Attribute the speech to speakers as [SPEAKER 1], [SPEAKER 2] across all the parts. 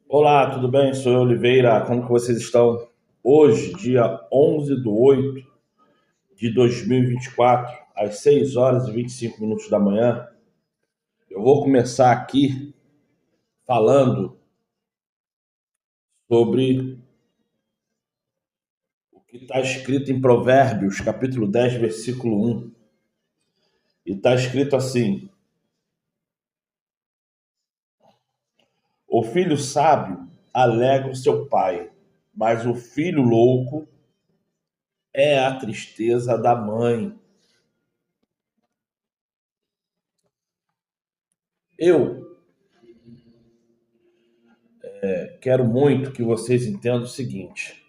[SPEAKER 1] Olá, tudo bem? Sou eu, Oliveira. Como que vocês estão? Hoje, dia 11/8/2024, às 6 horas e 25 minutos da manhã, eu vou começar aqui falando sobre o que está escrito em Provérbios, capítulo 10, versículo 1. E está escrito assim: o filho sábio alegra o seu pai, mas o filho louco é a tristeza da mãe. Eu quero muito que vocês entendam o seguinte.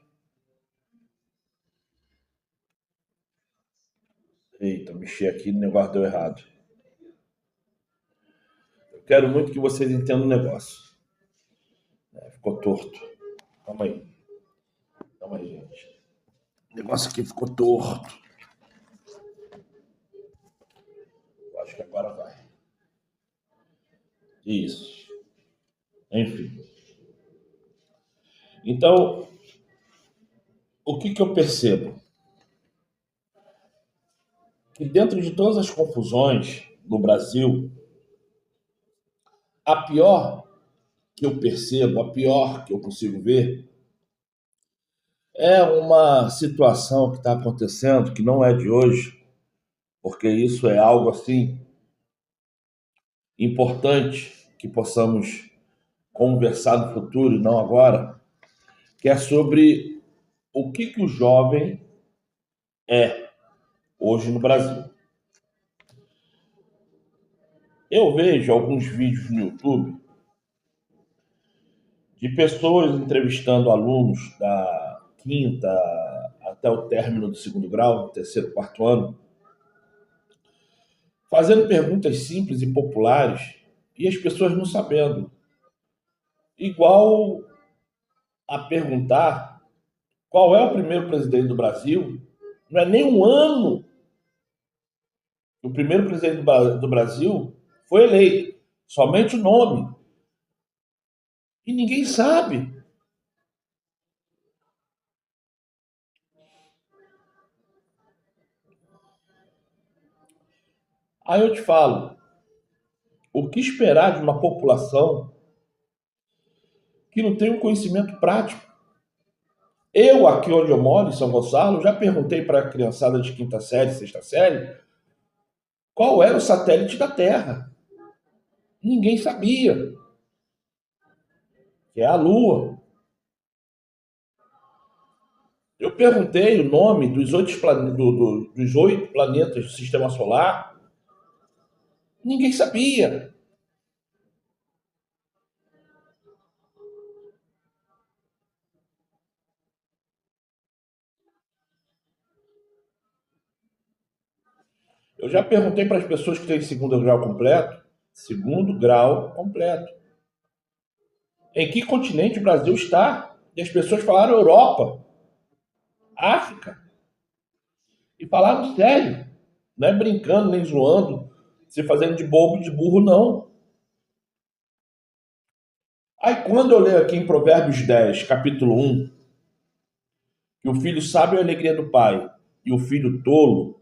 [SPEAKER 1] Eita, mexi aqui, o negócio deu errado. Eu quero muito que vocês entendam o negócio. Ficou torto. Calma aí. Calma aí, gente. O negócio aqui ficou torto. Eu acho que agora vai. Isso. Enfim. Então, o que eu percebo? Que dentro de todas as confusões no Brasil, a pior que eu percebo, a pior que eu consigo ver, é uma situação que está acontecendo, que não é de hoje, porque isso é algo assim importante que possamos conversar no futuro e não agora, que é sobre o que o jovem é hoje no Brasil. Eu vejo alguns vídeos no YouTube de pessoas entrevistando alunos da quinta até o término do segundo grau, terceiro, quarto ano, fazendo perguntas simples e populares e as pessoas não sabendo. Igual a perguntar qual é o primeiro presidente do Brasil, não é nem um ano o primeiro presidente do Brasil foi eleito, somente o nome. E ninguém sabe. Aí eu te falo, o que esperar de uma população que não tem um conhecimento prático? Eu, aqui onde eu moro, em São Gonçalo, já perguntei para a criançada de quinta série, sexta série, qual era o satélite da Terra. Ninguém sabia, que é a Lua. Eu perguntei o nome dos oito planetas do Sistema Solar, ninguém sabia. Eu já perguntei para as pessoas que têm segundo grau completo, em que continente o Brasil está? E as pessoas falaram Europa, África, e falaram sério, não é brincando nem zoando, se fazendo de bobo, de burro, não. Aí quando eu leio aqui em Provérbios 10, capítulo 1, que o filho sábio é a alegria do pai e o filho tolo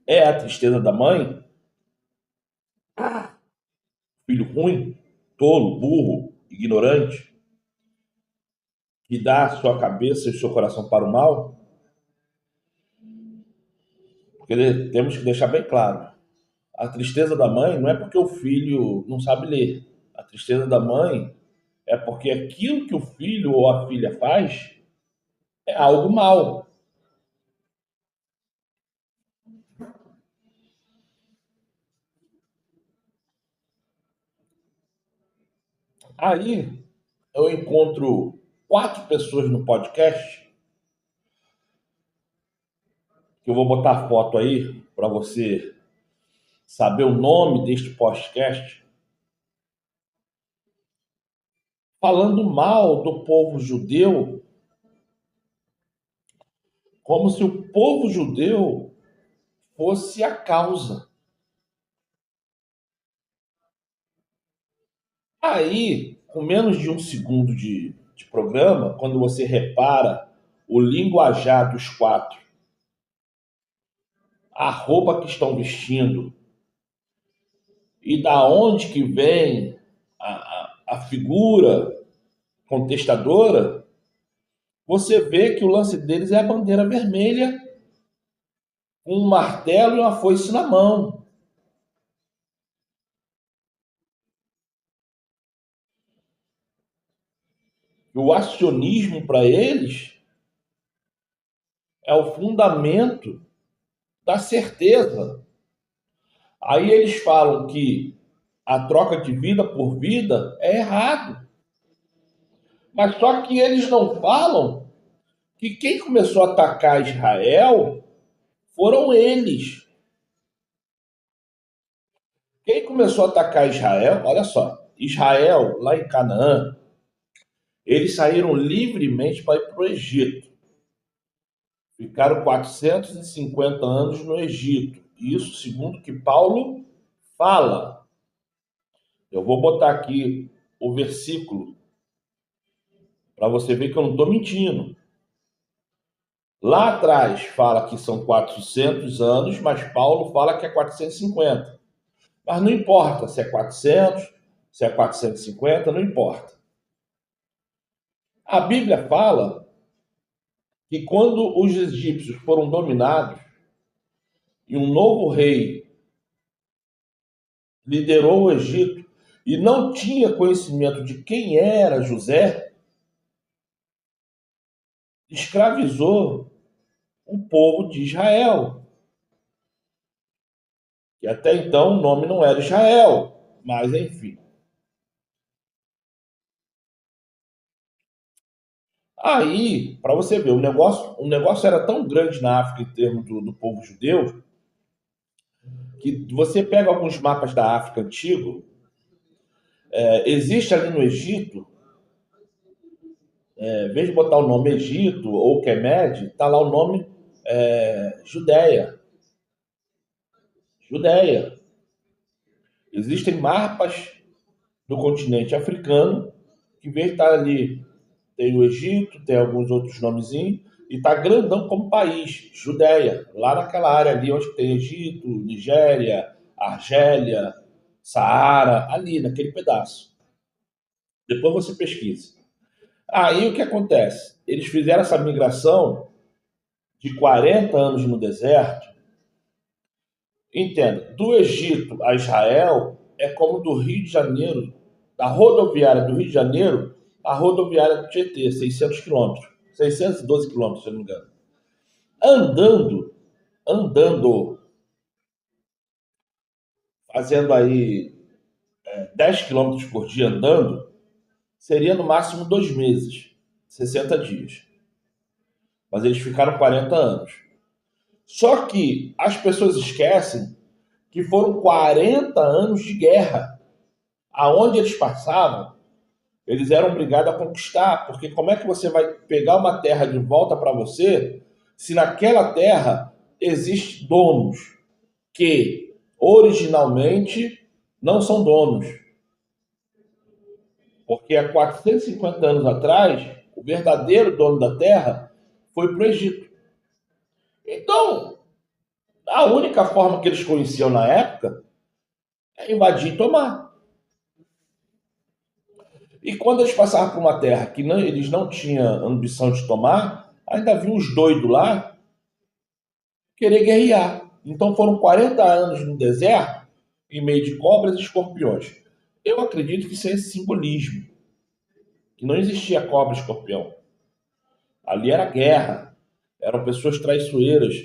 [SPEAKER 1] é a tristeza da mãe, filho ruim, tolo, burro, ignorante, que dá a sua cabeça e o seu coração para o mal, porque temos que deixar bem claro, a tristeza da mãe não é porque o filho não sabe ler. A tristeza da mãe é porque aquilo que o filho ou a filha faz é algo mal. Aí eu encontro quatro pessoas no podcast, que eu vou botar a foto aí para você saber o nome deste podcast, falando mal do povo judeu, como se o povo judeu fosse a causa. Aí, com menos de um segundo de programa, quando você repara o linguajar dos quatro, a roupa que estão vestindo e da onde que vem a figura contestadora, você vê que o lance deles é a bandeira vermelha com um martelo e uma foice na mão. O acionismo para eles é o fundamento da certeza. Aí eles falam que a troca de vida por vida é errado. Mas só que eles não falam que quem começou a atacar Israel foram eles. Quem começou a atacar Israel, olha só, Israel, lá em Canaã, eles saíram livremente para ir para o Egito. Ficaram 450 anos no Egito. Isso segundo o que Paulo fala. Eu vou botar aqui o versículo para você ver que eu não estou mentindo. Lá atrás fala que são 400 anos, mas Paulo fala que é 450. Mas não importa se é 400, se é 450, não importa. A Bíblia fala que quando os egípcios foram dominados e um novo rei liderou o Egito e não tinha conhecimento de quem era José, escravizou o povo de Israel. Que até então o nome não era Israel, mas enfim. Aí, para você ver, o negócio era tão grande na África em termos do povo judeu, que você pega alguns mapas da África antigo, existe ali no Egito, em vez de botar o nome Egito ou Kemed, está lá o nome Judéia. Judéia. Existem mapas do continente africano, que em vez de estar ali, tem o Egito, tem alguns outros nomezinhos, e está grandão como país, Judéia, lá naquela área ali onde tem Egito, Nigéria, Argélia, Saara, ali naquele pedaço. Depois você pesquisa. Aí o que acontece? Eles fizeram essa migração de 40 anos no deserto. Entenda, do Egito a Israel é como do Rio de Janeiro, da rodoviária do Rio de Janeiro à rodoviária do Tietê, 600 quilômetros, 612 quilômetros, se eu não me engano. Andando, fazendo aí 10 quilômetros por dia andando, seria no máximo 2 meses, 60 dias. Mas eles ficaram 40 anos. Só que as pessoas esquecem que foram 40 anos de guerra. Aonde eles passavam, eles eram obrigados a conquistar, porque como é que você vai pegar uma terra de volta para você se naquela terra existem donos que originalmente não são donos? Porque há 450 anos atrás, o verdadeiro dono da terra foi para o Egito. Então, a única forma que eles conheciam na época é invadir e tomar. E quando eles passavam por uma terra que eles não tinham ambição de tomar, ainda havia uns doidos lá querer guerrear. Então foram 40 anos no deserto, em meio de cobras e escorpiões. Eu acredito que isso é simbolismo, que não existia cobra e escorpião. Ali era guerra. Eram pessoas traiçoeiras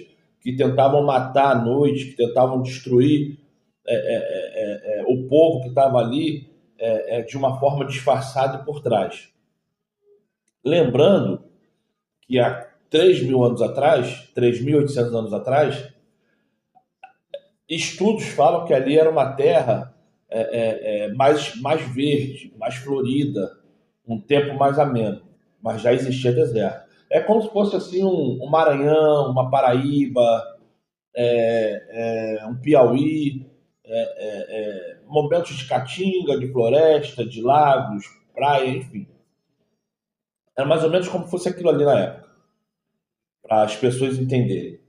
[SPEAKER 1] que tentavam matar à noite, que tentavam destruir o povo que estava ali de uma forma disfarçada e por trás. Lembrando que há 3.000 anos atrás, 3.800 anos atrás, estudos falam que ali era uma terra mais verde, mais florida, um tempo mais ameno, mas já existia deserto. É como se fosse assim um Maranhão, uma Paraíba, um Piauí, momentos de caatinga, de floresta, de lagos, praia, enfim. Era mais ou menos como fosse aquilo ali na época, para as pessoas entenderem.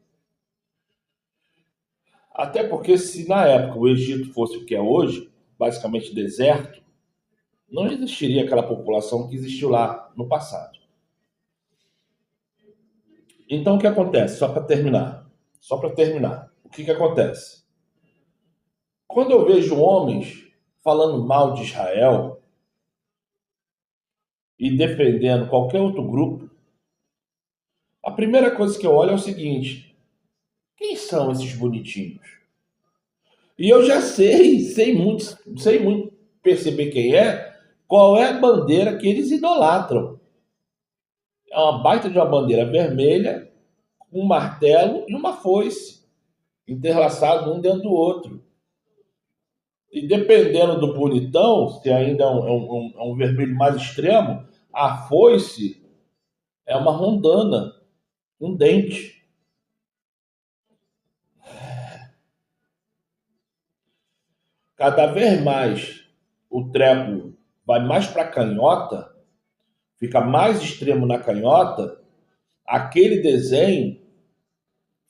[SPEAKER 1] Até porque se na época o Egito fosse o que é hoje, basicamente deserto, não existiria aquela população que existiu lá no passado. Então o que acontece? Só para terminar, o que acontece? Quando eu vejo homens falando mal de Israel e defendendo qualquer outro grupo, a primeira coisa que eu olho é o seguinte: quem são esses bonitinhos? E eu já sei muito perceber quem é, qual é a bandeira que eles idolatram. É uma baita de uma bandeira vermelha, um martelo e uma foice, interlaçados um dentro do outro. E dependendo do bonitão, se ainda é um vermelho mais extremo, a foice é uma rondana, um dente. Cada vez mais o treco vai mais para a canhota, fica mais extremo na canhota, aquele desenho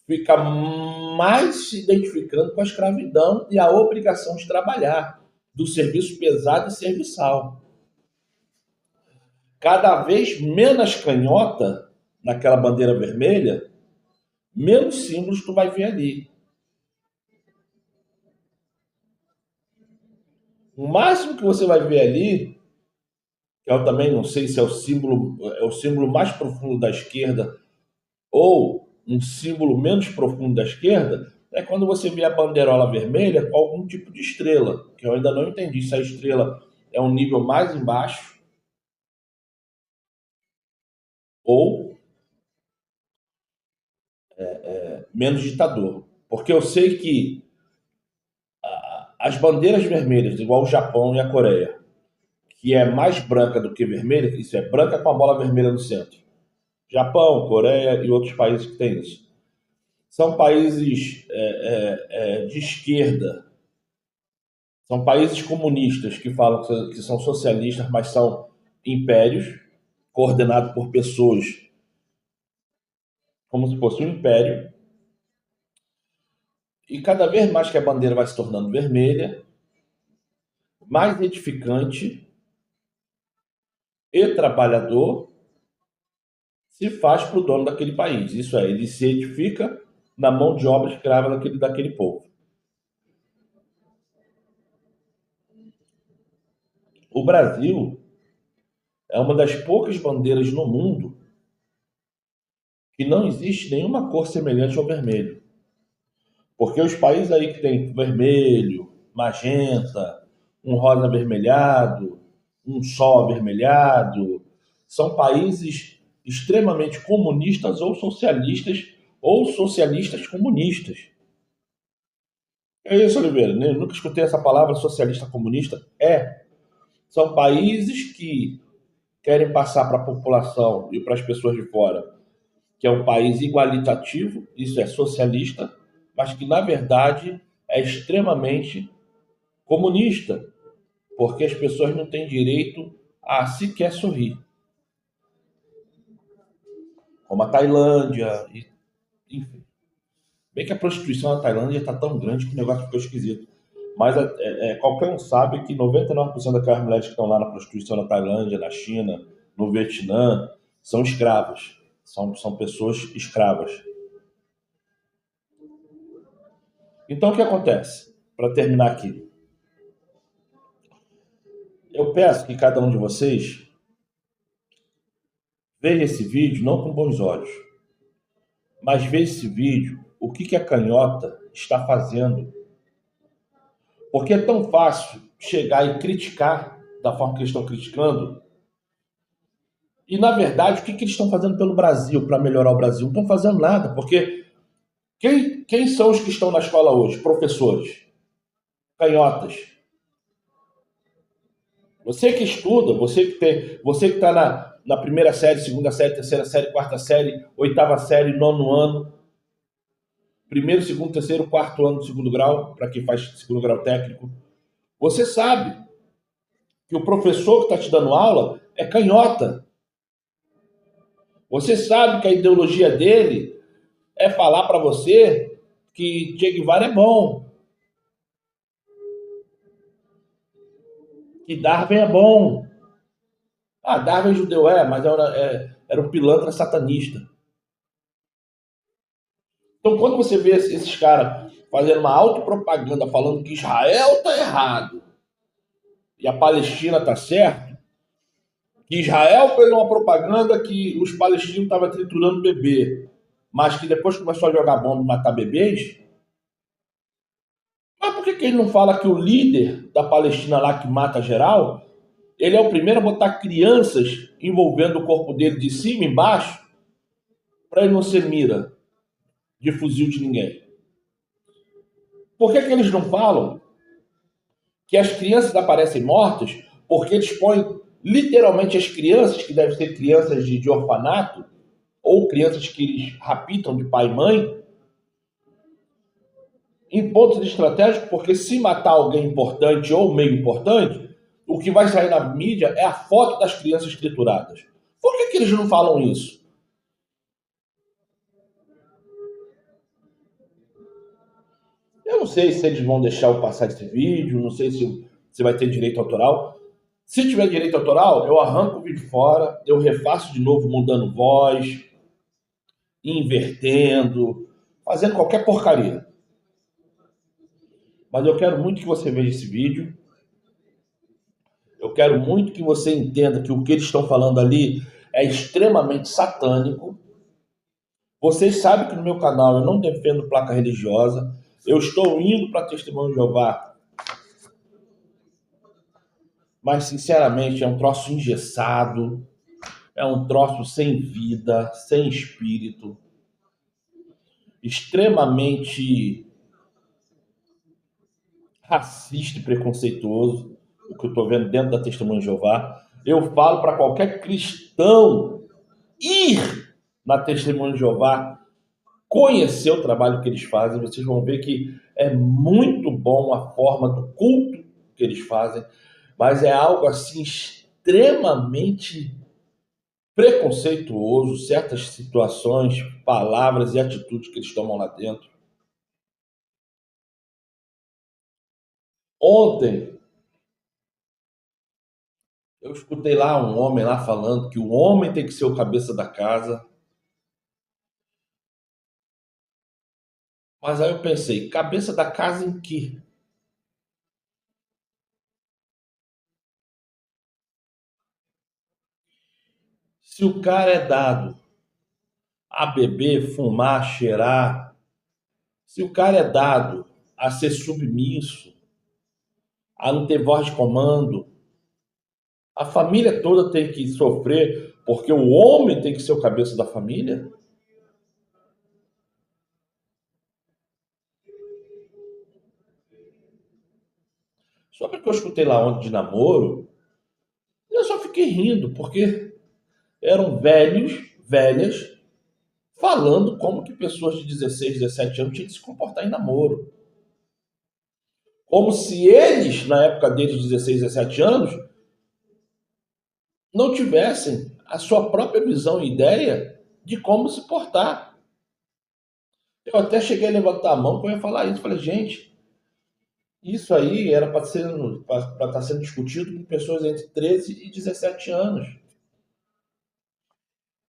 [SPEAKER 1] fica mais se identificando com a escravidão e a obrigação de trabalhar, do serviço pesado e serviçal. Cada vez menos canhota naquela bandeira vermelha, menos símbolos tu vai ver ali. O máximo que você vai ver ali, que eu também não sei se é o símbolo mais profundo da esquerda ou um símbolo menos profundo da esquerda, é quando você vê a bandeirola vermelha com algum tipo de estrela, que eu ainda não entendi se a estrela é um nível mais embaixo ou menos ditador. Porque eu sei que as bandeiras vermelhas, igual o Japão e a Coreia, que é mais branca do que vermelha, isso é branca com a bola vermelha no centro. Japão, Coreia e outros países que têm isso. São países de esquerda, são países comunistas que falam que são socialistas, mas são impérios coordenados por pessoas como se fosse um império. E cada vez mais que a bandeira vai se tornando vermelha, mais edificante e trabalhador se faz para o dono daquele país. Isso é, ele se edifica na mão de obra escrava daquele povo. O Brasil é uma das poucas bandeiras no mundo que não existe nenhuma cor semelhante ao vermelho. Porque os países aí que tem vermelho, magenta, um rosa avermelhado, um sol avermelhado, são países extremamente comunistas ou socialistas comunistas. É isso, Oliveira. Eu nunca escutei essa palavra socialista comunista. São países que querem passar para a população e para as pessoas de fora que é um país igualitativo, isso é socialista, mas que na verdade é extremamente comunista, porque as pessoas não têm direito a sequer sorrir, como a Tailândia, enfim. Bem que a prostituição na Tailândia está tão grande que o negócio ficou esquisito. Mas qualquer um sabe que 99% daquelas mulheres que estão lá na prostituição na Tailândia, na China, no Vietnã, são escravas. São pessoas escravas. Então o que acontece? Para terminar aqui, eu peço que cada um de vocês veja esse vídeo não com bons olhos, mas veja esse vídeo, o que a canhota está fazendo. Porque é tão fácil chegar e criticar da forma que eles estão criticando. E, na verdade, o que eles estão fazendo pelo Brasil, para melhorar o Brasil? Não estão fazendo nada, porque quem são os que estão na escola hoje? Professores, canhotas. Você que estuda, você que está na primeira série, segunda série, terceira série, quarta série, oitava série, nono ano, primeiro, segundo, terceiro, quarto ano do segundo grau, para quem faz segundo grau técnico. Você sabe que o professor que está te dando aula é canhota. Você sabe que a ideologia dele é falar para você que Che Guevara é bom, que Darwin é bom. Ah, Darwin é judeu, mas era um pilantra satanista. Então, quando você vê esses caras fazendo uma autopropaganda falando que Israel está errado e a Palestina está certo, que Israel fez uma propaganda que os palestinos estavam triturando bebê, mas que depois começou a jogar bomba e matar bebês, mas por que ele não fala que o líder da Palestina lá que mata geral, ele é o primeiro a botar crianças envolvendo o corpo dele de cima e embaixo para ele não ser mira de fuzil de ninguém? Por que eles não falam que as crianças aparecem mortas porque eles põem literalmente as crianças, que devem ser crianças de orfanato, ou crianças que eles raptam de pai e mãe, em pontos estratégicos, porque se matar alguém importante ou meio importante, o que vai sair na mídia é a foto das crianças trituradas. Por que eles não falam isso? Eu não sei se eles vão deixar eu passar esse vídeo, não sei se vai ter direito autoral. Se tiver direito autoral, eu arranco o vídeo fora, eu refaço de novo mudando voz, invertendo, fazendo qualquer porcaria. Mas eu quero muito que você veja esse vídeo. Eu quero muito que você entenda que o que eles estão falando ali é extremamente satânico. Vocês sabem que no meu canal eu não defendo placa religiosa. Eu estou indo para Testemunho de Jeová, mas sinceramente é um troço engessado, é um troço sem vida, sem espírito, extremamente racista e preconceituoso, o que eu estou vendo dentro da Testemunho de Jeová. Eu falo para qualquer cristão ir na Testemunho de Jeová, conhecer o trabalho que eles fazem, vocês vão ver que é muito bom a forma do culto que eles fazem, mas é algo assim extremamente preconceituoso, certas situações, palavras e atitudes que eles tomam lá dentro. Ontem eu escutei lá um homem lá falando que o homem tem que ser o cabeça da casa. Mas aí eu pensei, cabeça da casa em quê? Se o cara é dado a beber, fumar, cheirar, se o cara é dado a ser submisso, a não ter voz de comando, a família toda tem que sofrer porque o homem tem que ser o cabeça da família? Só porque eu escutei lá ontem de namoro, eu só fiquei rindo, porque eram velhas, falando como que pessoas de 16, 17 anos tinham que se comportar em namoro. Como se eles, na época deles, 16, 17 anos, não tivessem a sua própria visão e ideia de como se portar. Eu até cheguei a levantar a mão quando eu ia falar isso. Falei, gente, isso aí era para estar sendo discutido com pessoas entre 13 e 17 anos.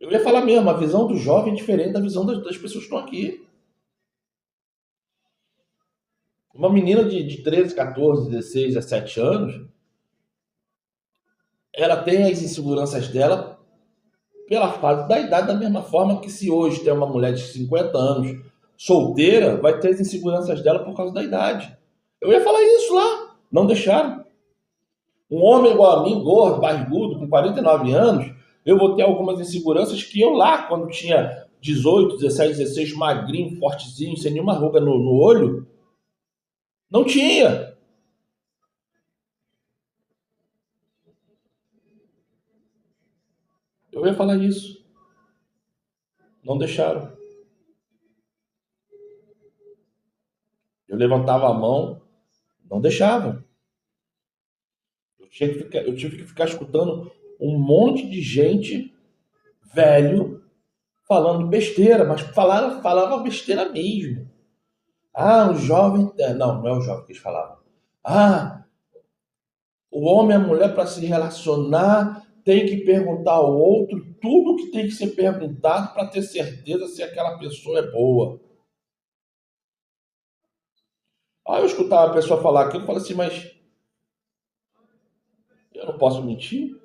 [SPEAKER 1] Eu ia falar mesmo, a visão do jovem é diferente da visão das pessoas que estão aqui. Uma menina de 13, 14, 16, 17 anos, ela tem as inseguranças dela pela fase da idade, da mesma forma que se hoje tem uma mulher de 50 anos solteira, vai ter as inseguranças dela por causa da idade. Eu ia falar isso lá, não deixaram. Um homem igual a mim, gordo, barrigudo, com 49 anos, eu vou ter algumas inseguranças que eu lá, quando tinha 18, 17, 16, magrinho, fortezinho, sem nenhuma ruga no olho, não tinha. Eu ia falar isso. Não deixaram. Eu levantava a mão, não deixavam. Eu tive que ficar escutando um monte de gente velho falando besteira, mas falava besteira mesmo. Ah, o jovem. Não, não é o jovem que eles falavam. Ah, o homem e a mulher, para se relacionar, tem que perguntar ao outro tudo que tem que ser perguntado para ter certeza se aquela pessoa é boa. Aí eu escutava a pessoa falar aquilo e falava assim, mas eu não posso mentir?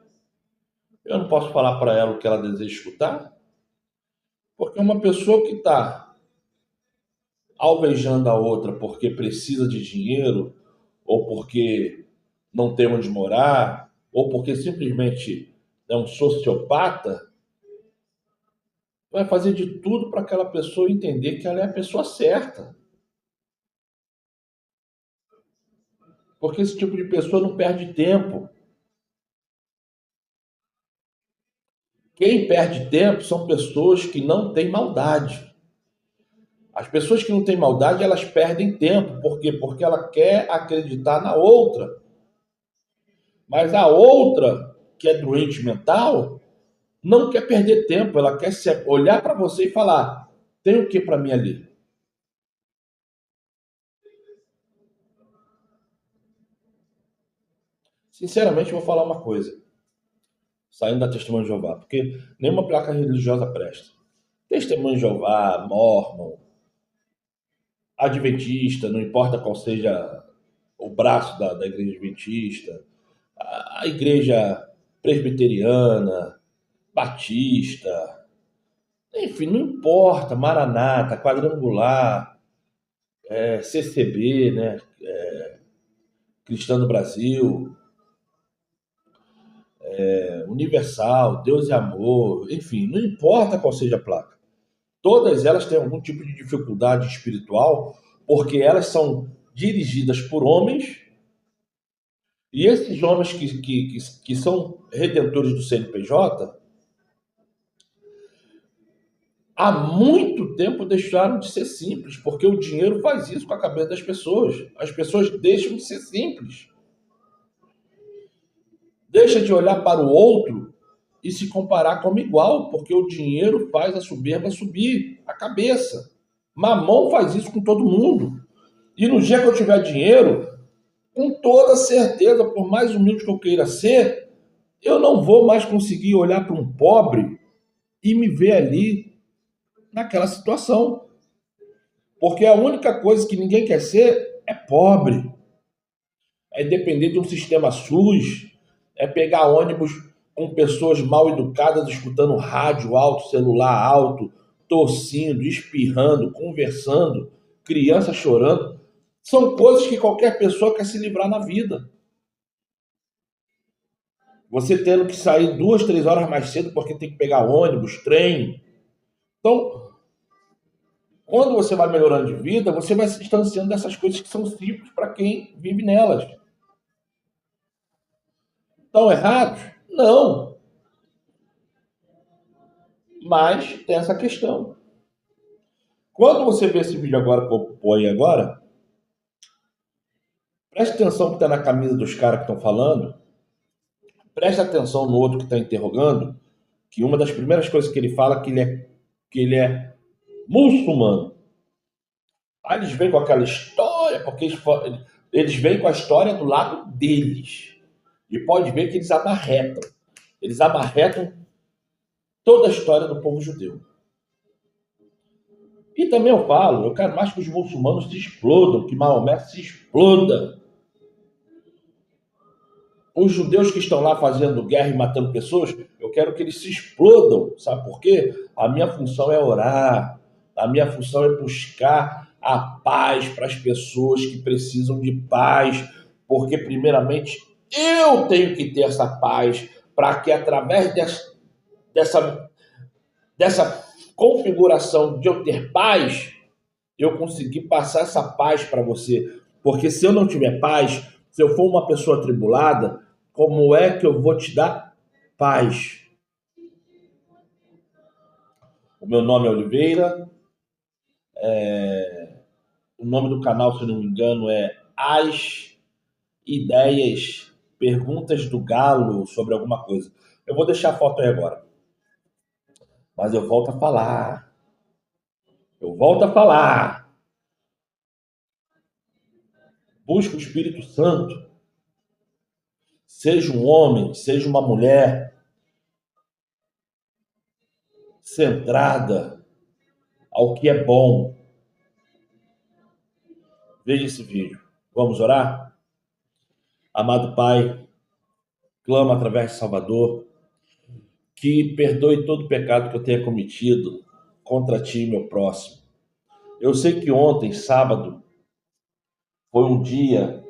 [SPEAKER 1] Eu não posso falar para ela o que ela deseja escutar? Porque uma pessoa que está alvejando a outra porque precisa de dinheiro, ou porque não tem onde morar, ou porque simplesmente é um sociopata, vai fazer de tudo para aquela pessoa entender que ela é a pessoa certa. Porque esse tipo de pessoa não perde tempo. Quem perde tempo são pessoas que não têm maldade. As pessoas que não têm maldade, elas perdem tempo. Por quê? Porque ela quer acreditar na outra. Mas a outra, que é doente mental, não quer perder tempo. Ela quer olhar para você e falar: tem o que para mim ali? Sinceramente, eu vou falar uma coisa, saindo da Testemunha de Jeová, porque nenhuma placa religiosa presta. Testemunha de Jeová, Mormon, Adventista, não importa qual seja o braço da igreja adventista, a igreja presbiteriana, batista, enfim, não importa, Maranata, Quadrangular, CCB, né, Cristã do Brasil, Universal, Deus e Amor, enfim, não importa qual seja a placa. Todas elas têm algum tipo de dificuldade espiritual, porque elas são dirigidas por homens, e esses homens que são redentores do CNPJ, há muito tempo deixaram de ser simples, porque o dinheiro faz isso com a cabeça das pessoas. As pessoas deixam de ser simples. Deixa de olhar para o outro e se comparar como igual, porque o dinheiro faz a soberba subir a cabeça. Mamão faz isso com todo mundo. E no dia que eu tiver dinheiro, com toda certeza, por mais humilde que eu queira ser, eu não vou mais conseguir olhar para um pobre e me ver ali naquela situação. Porque a única coisa que ninguém quer ser é pobre. É depender de um sistema SUS, é pegar ônibus com pessoas mal educadas, escutando rádio alto, celular alto, tossindo, espirrando, conversando, criança chorando. São coisas que qualquer pessoa quer se livrar na vida. Você tendo que sair 2, 3 horas mais cedo porque tem que pegar ônibus, trem. Então, quando você vai melhorando de vida, você vai se distanciando dessas coisas que são simples para quem vive nelas. Estão errados? Não. Mas tem essa questão. Quando você vê esse vídeo agora que eu ponho agora, preste atenção que está na camisa dos caras que estão falando, preste atenção no outro que está interrogando, que uma das primeiras coisas que ele fala é que ele é muçulmano. Aí eles vêm com aquela história, porque eles vêm com a história do lado deles. E pode ver que eles amarretam. Eles amarretam toda a história do povo judeu. E também eu falo, eu quero mais que os muçulmanos se explodam, que Maomé se exploda. Os judeus que estão lá fazendo guerra e matando pessoas, eu quero que eles se explodam. Sabe por quê? A minha função é orar. A minha função é buscar a paz para as pessoas que precisam de paz. Porque, primeiramente, eu tenho que ter essa paz para que, através dessa, dessa configuração de eu ter paz, eu conseguir passar essa paz para você. Porque se eu não tiver paz, se eu for uma pessoa atribulada, como é que eu vou te dar paz? O meu nome é Oliveira, o nome do canal, se não me engano, é As Ideias perguntas do Galo sobre alguma coisa. Eu vou deixar a foto aí agora. Mas eu volto a falar. Eu volto a falar. Busca o Espírito Santo. Seja um homem, seja uma mulher centrada ao que é bom. Veja esse vídeo. Vamos orar? Amado Pai, clamo através de Salvador que perdoe todo o pecado que eu tenha cometido contra ti e meu próximo. Eu sei que ontem, sábado, foi um dia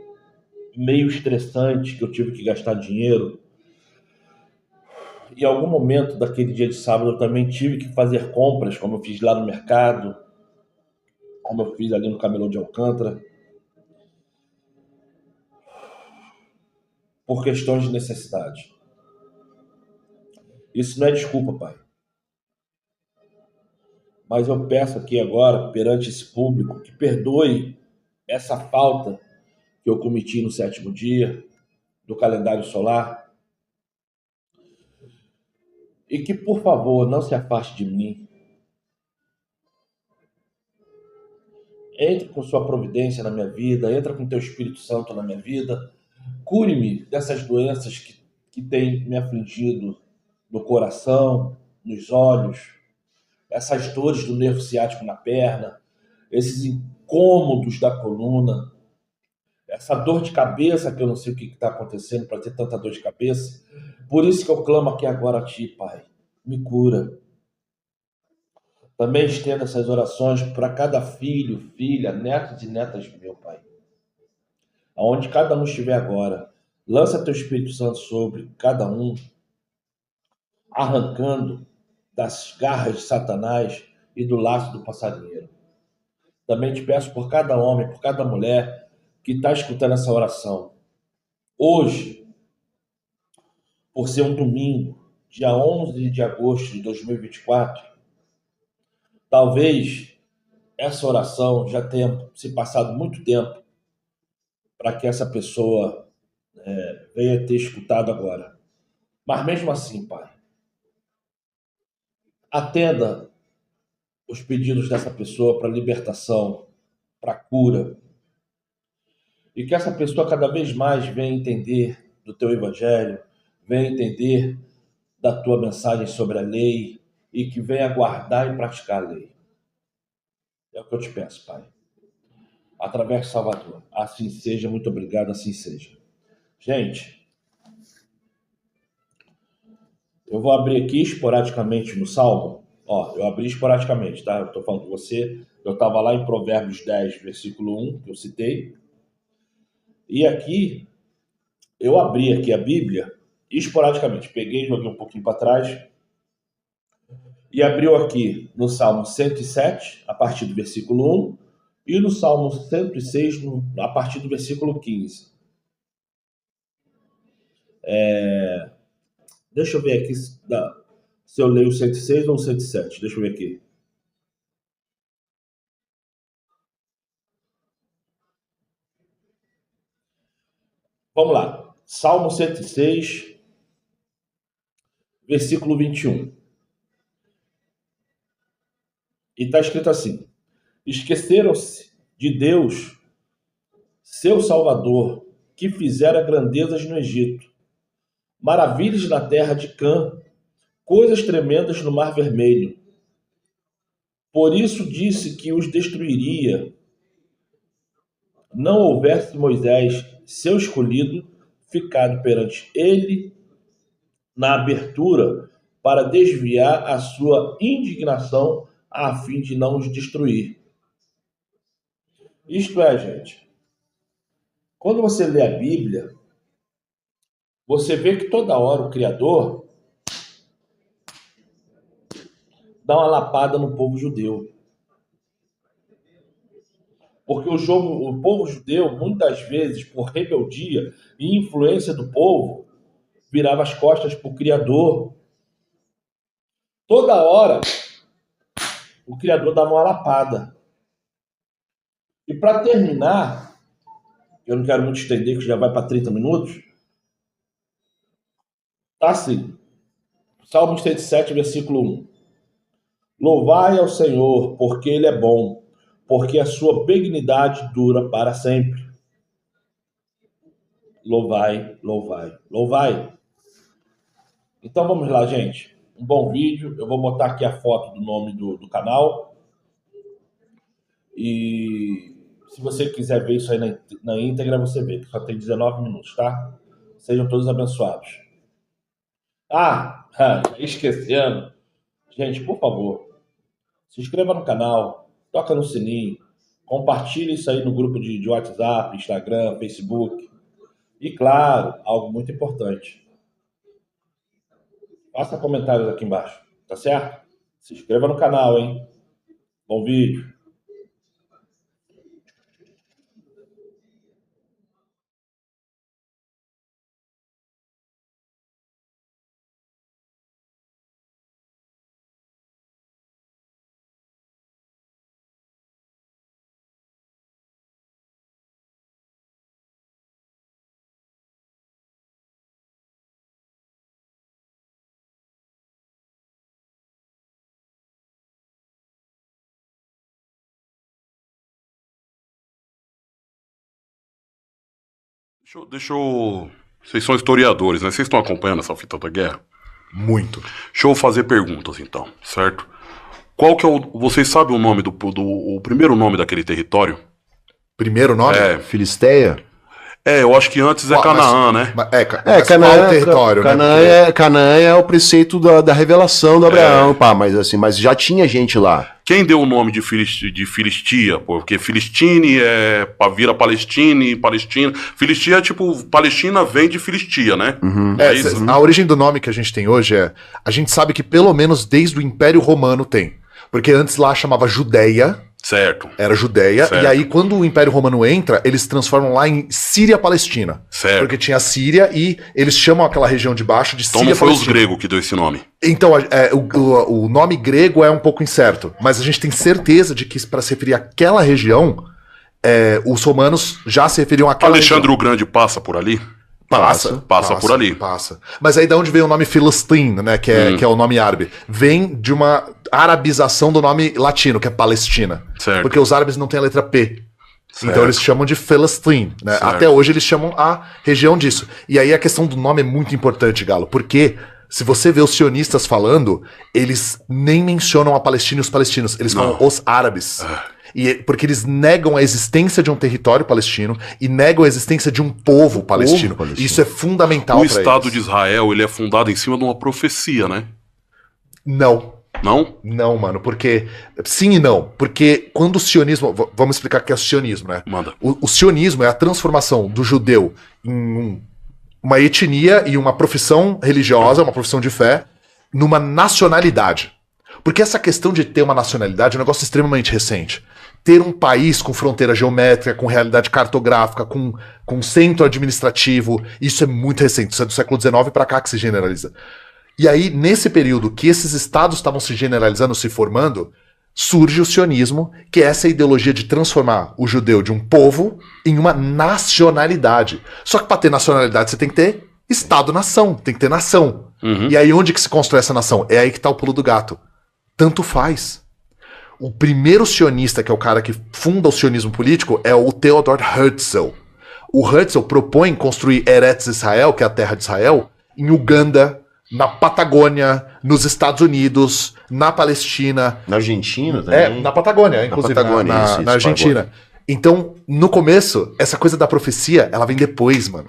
[SPEAKER 1] meio estressante, que eu tive que gastar dinheiro. Em algum momento daquele dia de sábado eu também tive que fazer compras, como eu fiz lá no mercado, como eu fiz ali no Camelô de Alcântara, por questões de necessidade. Isso não é desculpa, Pai. Mas eu peço aqui agora, perante esse público, que perdoe essa falta que eu cometi no 7º dia do calendário solar e que, por favor, não se afaste de mim. Entre com sua providência na minha vida, entra com teu Espírito Santo na minha vida, cure-me dessas doenças que têm me afligido no coração, nos olhos, essas dores do nervo ciático na perna, esses incômodos da coluna, essa dor de cabeça que eu não sei o que está acontecendo para ter tanta dor de cabeça. Por isso que eu clamo aqui agora a ti, Pai. Me cura. Também estenda essas orações para cada filho, filha, netos e netas meu, Pai. Aonde cada um estiver agora, lança teu Espírito Santo sobre cada um, arrancando das garras de Satanás e do laço do passarinheiro. Também te peço por cada homem, por cada mulher que está escutando essa oração. Hoje, por ser um domingo, dia 11 de agosto de 2024, talvez essa oração já tenha se passado muito tempo para que essa pessoa venha ter escutado agora. Mas mesmo assim, Pai, atenda os pedidos dessa pessoa para libertação, para cura, e que essa pessoa cada vez mais venha entender do teu evangelho, venha entender da tua mensagem sobre a lei e que venha guardar e praticar a lei. É o que eu te peço, Pai. Através de Salvador. Assim seja, muito obrigado, assim seja. Gente, eu vou abrir aqui esporadicamente no Salmo. Ó, eu abri esporadicamente, tá? Eu tô falando com você. Eu estava lá em Provérbios 10, versículo 1, que eu citei. E aqui, eu abri aqui a Bíblia esporadicamente. Peguei, joguei um pouquinho para trás. E abriu aqui no Salmo 107, a partir do versículo 1. E no Salmo 106, a partir do versículo 15. Deixa eu ver aqui se eu leio o 106 ou o 107. Deixa eu ver aqui. Vamos lá. Salmo 106, versículo 21. E está escrito assim: esqueceram-se de Deus, seu Salvador, que fizera grandezas no Egito, maravilhas na terra de Cã, coisas tremendas no Mar Vermelho. Por isso disse que os destruiria. Não houvesse Moisés, seu escolhido, ficado perante ele na abertura para desviar a sua indignação a fim de não os destruir. Isto é, gente, quando você lê a Bíblia, você vê que toda hora o Criador dá uma lapada no povo judeu. Porque o povo judeu, muitas vezes, por rebeldia e influência do povo, virava as costas para o Criador. Toda hora, o Criador dava uma lapada. E para terminar, eu não quero muito estender, que já vai para 30 minutos, Tá assim. Salmos 37, versículo 1. Louvai ao Senhor, porque Ele é bom, porque a sua benignidade dura para sempre. Louvai, louvai, louvai. Então vamos lá, gente. Um bom vídeo. Eu vou botar aqui a foto do nome do canal. E se você quiser ver isso aí na íntegra, você vê, que só tem 19 minutos, tá? Sejam todos abençoados. Esquecendo. Gente, por favor, se inscreva no canal, toca no sininho, compartilhe isso aí no grupo de WhatsApp, Instagram, Facebook. E claro, algo muito importante. Faça comentários aqui embaixo, tá certo? Se inscreva no canal, hein? Bom vídeo.
[SPEAKER 2] Vocês são historiadores, né? Vocês estão acompanhando essa fita da guerra?
[SPEAKER 3] Muito.
[SPEAKER 2] Deixa eu fazer perguntas, então, certo? Qual que é o... Vocês sabem o nome o primeiro nome daquele território?
[SPEAKER 3] Primeiro nome?
[SPEAKER 4] Filisteia?
[SPEAKER 2] Eu acho que antes é Canaã, né?
[SPEAKER 4] Canaã
[SPEAKER 3] qual o território,
[SPEAKER 4] Canaã é o preceito da revelação do Abraão, mas assim, mas já tinha gente lá.
[SPEAKER 2] Quem deu o nome de Filistia? Porque Filistine vira Palestina e Palestina. Filistia é tipo, Palestina vem de Filistia, né?
[SPEAKER 4] Uhum.
[SPEAKER 3] A origem do nome que a gente tem hoje a gente sabe que pelo menos desde o Império Romano tem. Porque antes lá chamava Judéia.
[SPEAKER 2] Certo.
[SPEAKER 3] Era Judéia.
[SPEAKER 2] Certo.
[SPEAKER 3] E aí quando o Império Romano entra, eles transformam lá em Síria-Palestina.
[SPEAKER 2] Certo.
[SPEAKER 3] Porque tinha a Síria e eles chamam aquela região de baixo de Síria-Palestina.
[SPEAKER 2] Então não foi os gregos que deu esse nome.
[SPEAKER 3] Então, o nome grego é um pouco incerto, mas a gente tem certeza de que para se referir àquela região, os romanos já se referiam àquela
[SPEAKER 2] Alexandre
[SPEAKER 3] região.
[SPEAKER 2] o Grande passa por ali? Passa por ali.
[SPEAKER 3] Passa. Mas aí de onde veio o nome Philistine, né, que é o nome árabe? Vem de uma arabização do nome latino, que é Palestina.
[SPEAKER 2] Certo.
[SPEAKER 3] Porque os árabes não têm a letra P.
[SPEAKER 2] Certo.
[SPEAKER 3] Então eles chamam de Philistine, né?
[SPEAKER 2] Certo.
[SPEAKER 3] Até hoje eles chamam a região disso. E aí a questão do nome é muito importante, Galo, porque se você vê os sionistas falando, eles nem mencionam a Palestina e os palestinos, eles falam os árabes. Porque eles negam a existência de um território palestino e negam a existência de um povo palestino. Isso é fundamental para eles.
[SPEAKER 2] O Estado de Israel, ele é fundado em cima de uma profecia, né?
[SPEAKER 3] Não.
[SPEAKER 2] Não?
[SPEAKER 3] Não, mano, porque... Sim e não. Porque quando o sionismo... Vamos explicar o que é o sionismo, né?
[SPEAKER 2] Manda.
[SPEAKER 3] O sionismo é a transformação do judeu em uma etnia e uma profissão religiosa, uma profissão de fé, numa nacionalidade. Porque essa questão de ter uma nacionalidade é um negócio extremamente recente. Ter um país com fronteira geométrica, com realidade cartográfica, com centro administrativo, isso é muito recente. Isso é do século XIX para cá que se generaliza. E aí, nesse período que esses estados estavam se generalizando, se formando, surge o sionismo, que é essa ideologia de transformar o judeu de um povo em uma nacionalidade. Só que para ter nacionalidade você tem que ter Estado-nação, tem que ter nação.
[SPEAKER 2] Uhum.
[SPEAKER 3] E aí onde que se constrói essa nação? É aí que tá o pulo do gato. Tanto faz. O primeiro sionista, que é o cara que funda o sionismo político, é o Theodor Herzl. O Herzl propõe construir Eretz Israel, que é a terra de Israel, em Uganda, na Patagônia, nos Estados Unidos, na Palestina.
[SPEAKER 4] Na Argentina também?
[SPEAKER 3] Na Patagônia, inclusive, na Argentina. Então, no começo, essa coisa da profecia, ela vem depois, mano.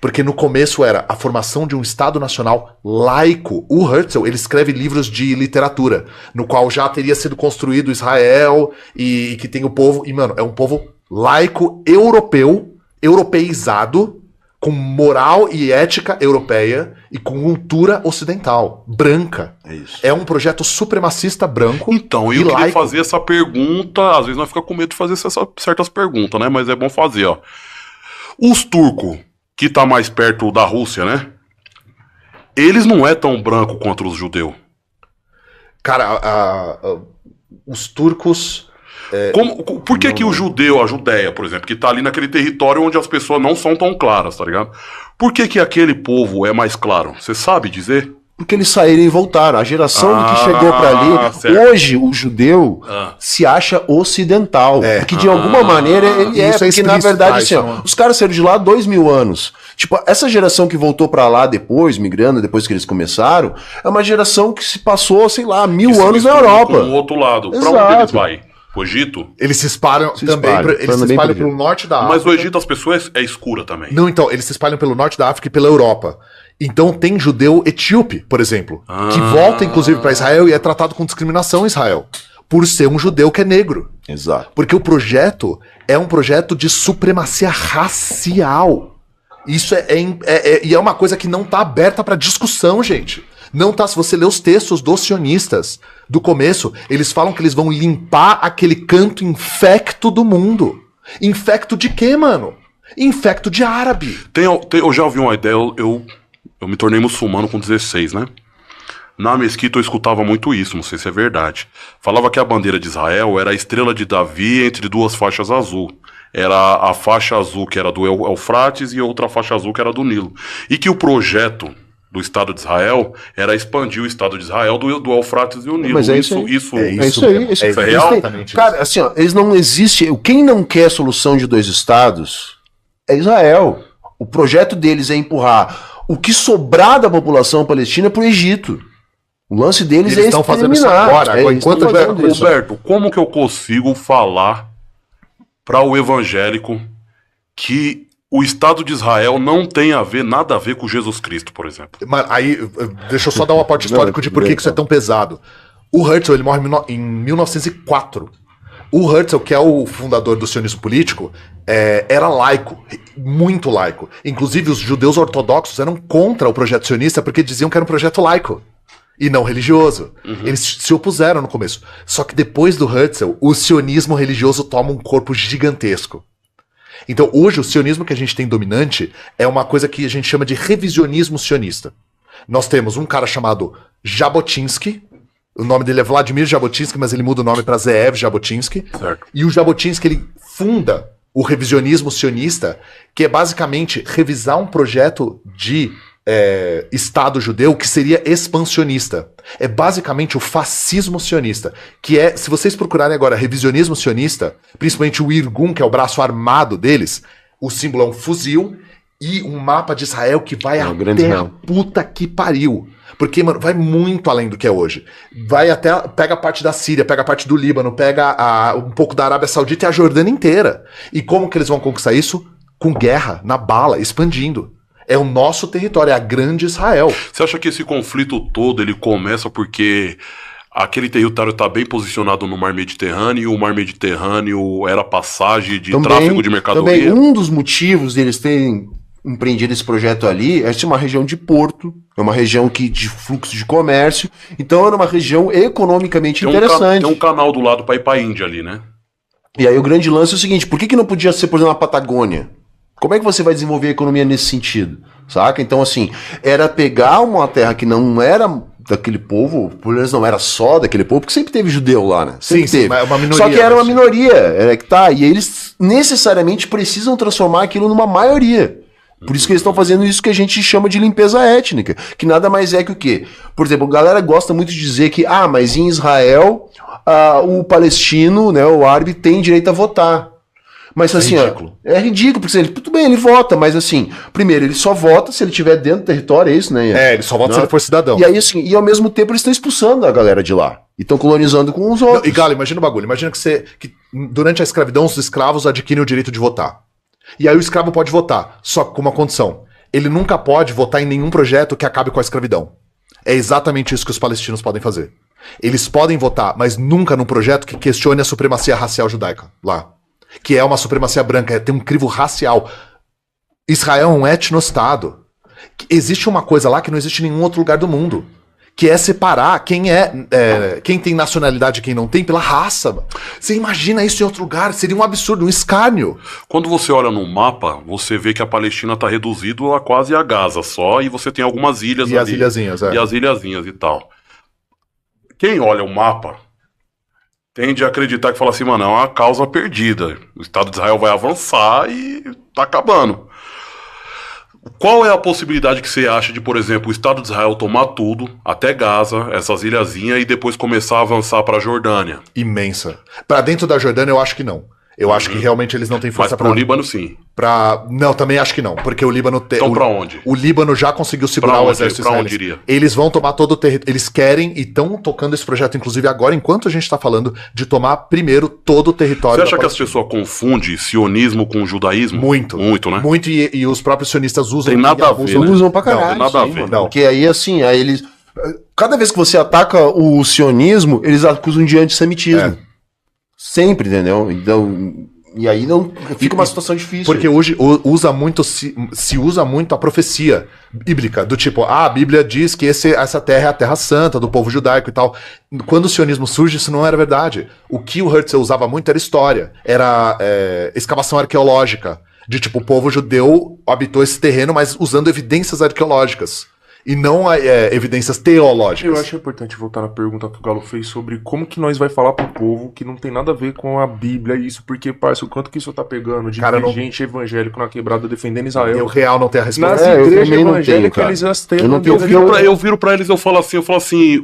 [SPEAKER 3] Porque no começo era a formação de um Estado Nacional laico. O Herzl, ele escreve livros de literatura, no qual já teria sido construído Israel e que tem o povo... E, mano, é um povo laico europeu, europeizado, com moral e ética europeia e com cultura ocidental, branca.
[SPEAKER 4] É isso.
[SPEAKER 3] É um projeto supremacista branco.
[SPEAKER 2] Então, eu queria fazer essa pergunta, às vezes nós ficamos com medo de fazer certas perguntas, né? Mas é bom fazer, ó. Os turcos, que tá mais perto da Rússia, né? Eles não é tão branco quanto os judeus.
[SPEAKER 3] Cara, os turcos...
[SPEAKER 2] Por que o judeu, a Judéia, por exemplo, que tá ali naquele território onde as pessoas não são tão claras, tá ligado? Por que que aquele povo é mais claro? Você sabe dizer?
[SPEAKER 4] Porque eles saíram e voltaram. A geração que chegou pra ali,
[SPEAKER 2] certo.
[SPEAKER 4] hoje o judeu se acha ocidental. Porque de alguma maneira ele é.
[SPEAKER 3] Isso é
[SPEAKER 4] Porque na
[SPEAKER 3] explícito,
[SPEAKER 4] verdade, assim,
[SPEAKER 3] Tyson.
[SPEAKER 4] os caras saíram de lá há 2000 anos. Tipo, essa geração que voltou pra lá depois, migrando, depois que eles começaram, é uma geração que se passou, sei lá, 1000
[SPEAKER 2] Que se
[SPEAKER 4] anos na
[SPEAKER 2] mistura
[SPEAKER 4] Europa.
[SPEAKER 2] Com o outro lado. Pra
[SPEAKER 4] Exato.
[SPEAKER 2] onde eles vai? O Egito?
[SPEAKER 3] Eles se espalham também, eles se espalham pelo norte da África.
[SPEAKER 2] Mas o Egito, as pessoas é escura também.
[SPEAKER 3] Não, então, eles se espalham pelo norte da África e pela Europa. Então tem judeu etíope, por exemplo, que volta inclusive para Israel e é tratado com discriminação em Israel, por ser um judeu que é negro.
[SPEAKER 4] Exato.
[SPEAKER 3] Porque o projeto é um projeto de supremacia racial. Isso e é uma coisa que não tá aberta para discussão, gente. Não tá, se você ler os textos dos sionistas do começo, eles falam que eles vão limpar aquele canto infecto do mundo. Infecto de quê, mano? Infecto de árabe.
[SPEAKER 2] Eu já ouvi uma ideia, eu me tornei muçulmano com 16, né? Na mesquita eu escutava muito isso, não sei se é verdade. Falava que a bandeira de Israel era a estrela de Davi entre duas faixas azul. Era a faixa azul que era do Eufrates e outra faixa azul que era do Nilo. E que o projeto do Estado de Israel era expandir o Estado de Israel do Eufrates e o Nilo.
[SPEAKER 4] Mas é
[SPEAKER 2] isso
[SPEAKER 4] isso aí.
[SPEAKER 2] isso
[SPEAKER 4] É isso aí.
[SPEAKER 3] É
[SPEAKER 2] real?
[SPEAKER 3] exatamente
[SPEAKER 4] Cara, assim, ó, eles não existem. Quem não quer solução de 2 estados é Israel. O projeto deles é empurrar o que sobrar da população palestina pro Egito. O lance deles
[SPEAKER 3] Eles
[SPEAKER 4] é
[SPEAKER 3] estão fazendo isso
[SPEAKER 4] exterminar.
[SPEAKER 3] agora,
[SPEAKER 4] eles
[SPEAKER 3] enquanto
[SPEAKER 4] estão fazendo
[SPEAKER 3] tiver-
[SPEAKER 4] isso.
[SPEAKER 2] Roberto, como que eu consigo falar para o evangélico que o Estado de Israel não tem nada a ver com Jesus Cristo, por exemplo?
[SPEAKER 3] Mano, aí, deixa eu só dar um aporte histórico de por que isso é tão pesado. O Herzl, ele morre em 1904. O Herzl, que é o fundador do sionismo político, era laico, muito laico. Inclusive, os judeus ortodoxos eram contra o projeto sionista porque diziam que era um projeto laico e não religioso. Eles se opuseram no começo. Só que depois do Herzl, o sionismo religioso toma um corpo gigantesco. Então, hoje, o sionismo que a gente tem dominante é uma coisa que a gente chama de revisionismo sionista. Nós temos um cara chamado Jabotinsky, o nome dele é Vladimir Jabotinsky, mas ele muda o nome para Zeev Jabotinsky.
[SPEAKER 2] Certo.
[SPEAKER 3] E o Jabotinsky, ele funda o revisionismo sionista, que é basicamente revisar um projeto de Estado judeu que seria expansionista. É basicamente o fascismo sionista, que é, se vocês procurarem agora revisionismo sionista, principalmente o Irgun, que é o braço armado deles, o símbolo é um fuzil e um mapa de Israel que vai
[SPEAKER 4] o grande
[SPEAKER 3] até a
[SPEAKER 4] Israel.
[SPEAKER 3] puta que pariu. Porque, mano, vai muito além do que é hoje. Vai até, pega a parte da Síria, pega a parte do Líbano, pega um pouco da Arábia Saudita e a Jordânia inteira. E como que eles vão conquistar isso? Com guerra, na bala, expandindo. É o nosso território, é a grande Israel.
[SPEAKER 2] Você acha que esse conflito todo ele começa porque aquele território está bem posicionado no Mar Mediterrâneo e o Mar Mediterrâneo era passagem de tráfego de mercadoria?
[SPEAKER 4] Também um dos motivos deles terem empreendido esse projeto ali é ser uma região de porto, é uma região de fluxo de comércio, então era uma região economicamente interessante.
[SPEAKER 2] Tem um canal do lado para ir para a Índia ali, né?
[SPEAKER 4] E aí o grande lance é o seguinte, por que não podia ser, por exemplo, na Patagônia? Como é que você vai desenvolver a economia nesse sentido? Saca? Então, assim, era pegar uma terra que não era daquele povo, por eles não era só daquele povo, porque sempre teve judeu lá, né? Sempre
[SPEAKER 3] Sim,
[SPEAKER 4] teve.
[SPEAKER 3] mas é uma minoria,
[SPEAKER 4] só que era uma
[SPEAKER 3] mas-
[SPEAKER 4] minoria, e eles necessariamente precisam transformar aquilo numa maioria. Por isso que eles estão fazendo isso que a gente chama de limpeza étnica, que nada mais é que o quê? Por exemplo, a galera gosta muito de dizer que, mas em Israel, o palestino, né, o árabe, tem direito a votar. Mas assim,
[SPEAKER 3] ridículo.
[SPEAKER 4] é ridículo, porque tudo bem, ele vota, mas assim, primeiro, ele só vota se ele estiver dentro do território, é isso, né?
[SPEAKER 3] Ele só volta se ele for cidadão.
[SPEAKER 4] E aí, assim, e ao mesmo tempo eles estão expulsando a galera de lá. E estão colonizando com os outros.
[SPEAKER 3] E Galo, imagina o bagulho. Imagina que durante a escravidão os escravos adquirem o direito de votar. E aí o escravo pode votar, só com uma condição. Ele nunca pode votar em nenhum projeto que acabe com a escravidão. É exatamente isso que os palestinos podem fazer. Eles podem votar, mas nunca num projeto que questione a supremacia racial judaica lá. Que é uma supremacia branca, tem um crivo racial. Israel é um etno-estado. Existe uma coisa lá que não existe em nenhum outro lugar do mundo. Que é separar quem tem nacionalidade e quem não tem pela raça. Mano. Você imagina isso em outro lugar? Seria um absurdo, um escárnio.
[SPEAKER 2] Quando você olha no mapa, você vê que a Palestina está reduzido a quase a Gaza só, e você tem algumas ilhas
[SPEAKER 3] E
[SPEAKER 2] ali.
[SPEAKER 3] as ilhazinhas,
[SPEAKER 2] E as ilhazinhas e tal. Quem olha o mapa tende a acreditar que fala assim, mano, é uma causa perdida. O Estado de Israel vai avançar e tá acabando. Qual é a possibilidade que você acha de, por exemplo, o Estado de Israel tomar tudo, até Gaza, essas ilhazinhas, e depois começar a avançar pra Jordânia?
[SPEAKER 3] Imensa. Pra dentro da Jordânia, eu acho que não. Eu acho que realmente eles não têm
[SPEAKER 2] Mas
[SPEAKER 3] força
[SPEAKER 2] pro Líbano, sim.
[SPEAKER 3] Não, também acho que não, porque o Líbano tem.
[SPEAKER 2] Então pra onde?
[SPEAKER 3] O Líbano já conseguiu segurar
[SPEAKER 2] Pra
[SPEAKER 3] o
[SPEAKER 2] onde?
[SPEAKER 3] exército
[SPEAKER 2] Pra onde
[SPEAKER 3] israelense.
[SPEAKER 2] iria?
[SPEAKER 3] Eles vão tomar todo o território. Eles querem e estão tocando esse projeto, inclusive agora, enquanto a gente tá falando, de tomar primeiro todo o território.
[SPEAKER 2] Você acha
[SPEAKER 3] da
[SPEAKER 2] que as
[SPEAKER 3] Palestina.
[SPEAKER 2] pessoas confundem sionismo com judaísmo?
[SPEAKER 3] Muito.
[SPEAKER 2] Muito, né?
[SPEAKER 3] Muito, e os próprios sionistas usam.
[SPEAKER 2] Tem nada
[SPEAKER 3] e
[SPEAKER 2] a
[SPEAKER 3] abusam,
[SPEAKER 2] ver, né?
[SPEAKER 4] Usam pra
[SPEAKER 3] Não,
[SPEAKER 4] caralho.
[SPEAKER 2] tem nada a
[SPEAKER 4] sim,
[SPEAKER 2] ver.
[SPEAKER 4] mano.
[SPEAKER 3] Não.
[SPEAKER 4] Porque aí, assim, aí eles. Cada vez que você ataca o sionismo, eles acusam de antissemitismo.
[SPEAKER 3] É.
[SPEAKER 4] Sempre, entendeu? Então. E aí não fica uma situação difícil.
[SPEAKER 3] Porque hoje se usa muito a profecia bíblica, do tipo, a Bíblia diz que essa terra é a terra santa do povo judaico e tal. Quando o sionismo surge, isso não era verdade. O que o Herzl usava muito era história, era escavação arqueológica, de tipo, o povo judeu habitou esse terreno, mas usando evidências arqueológicas. E não evidências teológicas.
[SPEAKER 5] Eu acho importante voltar na pergunta que o Galo fez sobre como que nós vai falar pro povo que não tem nada a ver com a Bíblia e isso, porque, parça, o quanto que isso tá pegando de
[SPEAKER 3] Cara,
[SPEAKER 5] gente evangélico na quebrada defendendo Israel.
[SPEAKER 3] Eu real não tenho a resposta.
[SPEAKER 5] Nas
[SPEAKER 4] eu
[SPEAKER 5] igrejas
[SPEAKER 4] também não tenho,
[SPEAKER 5] evangélicas
[SPEAKER 4] cara.
[SPEAKER 5] eles já têm
[SPEAKER 4] Eu não tenho
[SPEAKER 2] Eu viro pra eles, eu falo assim,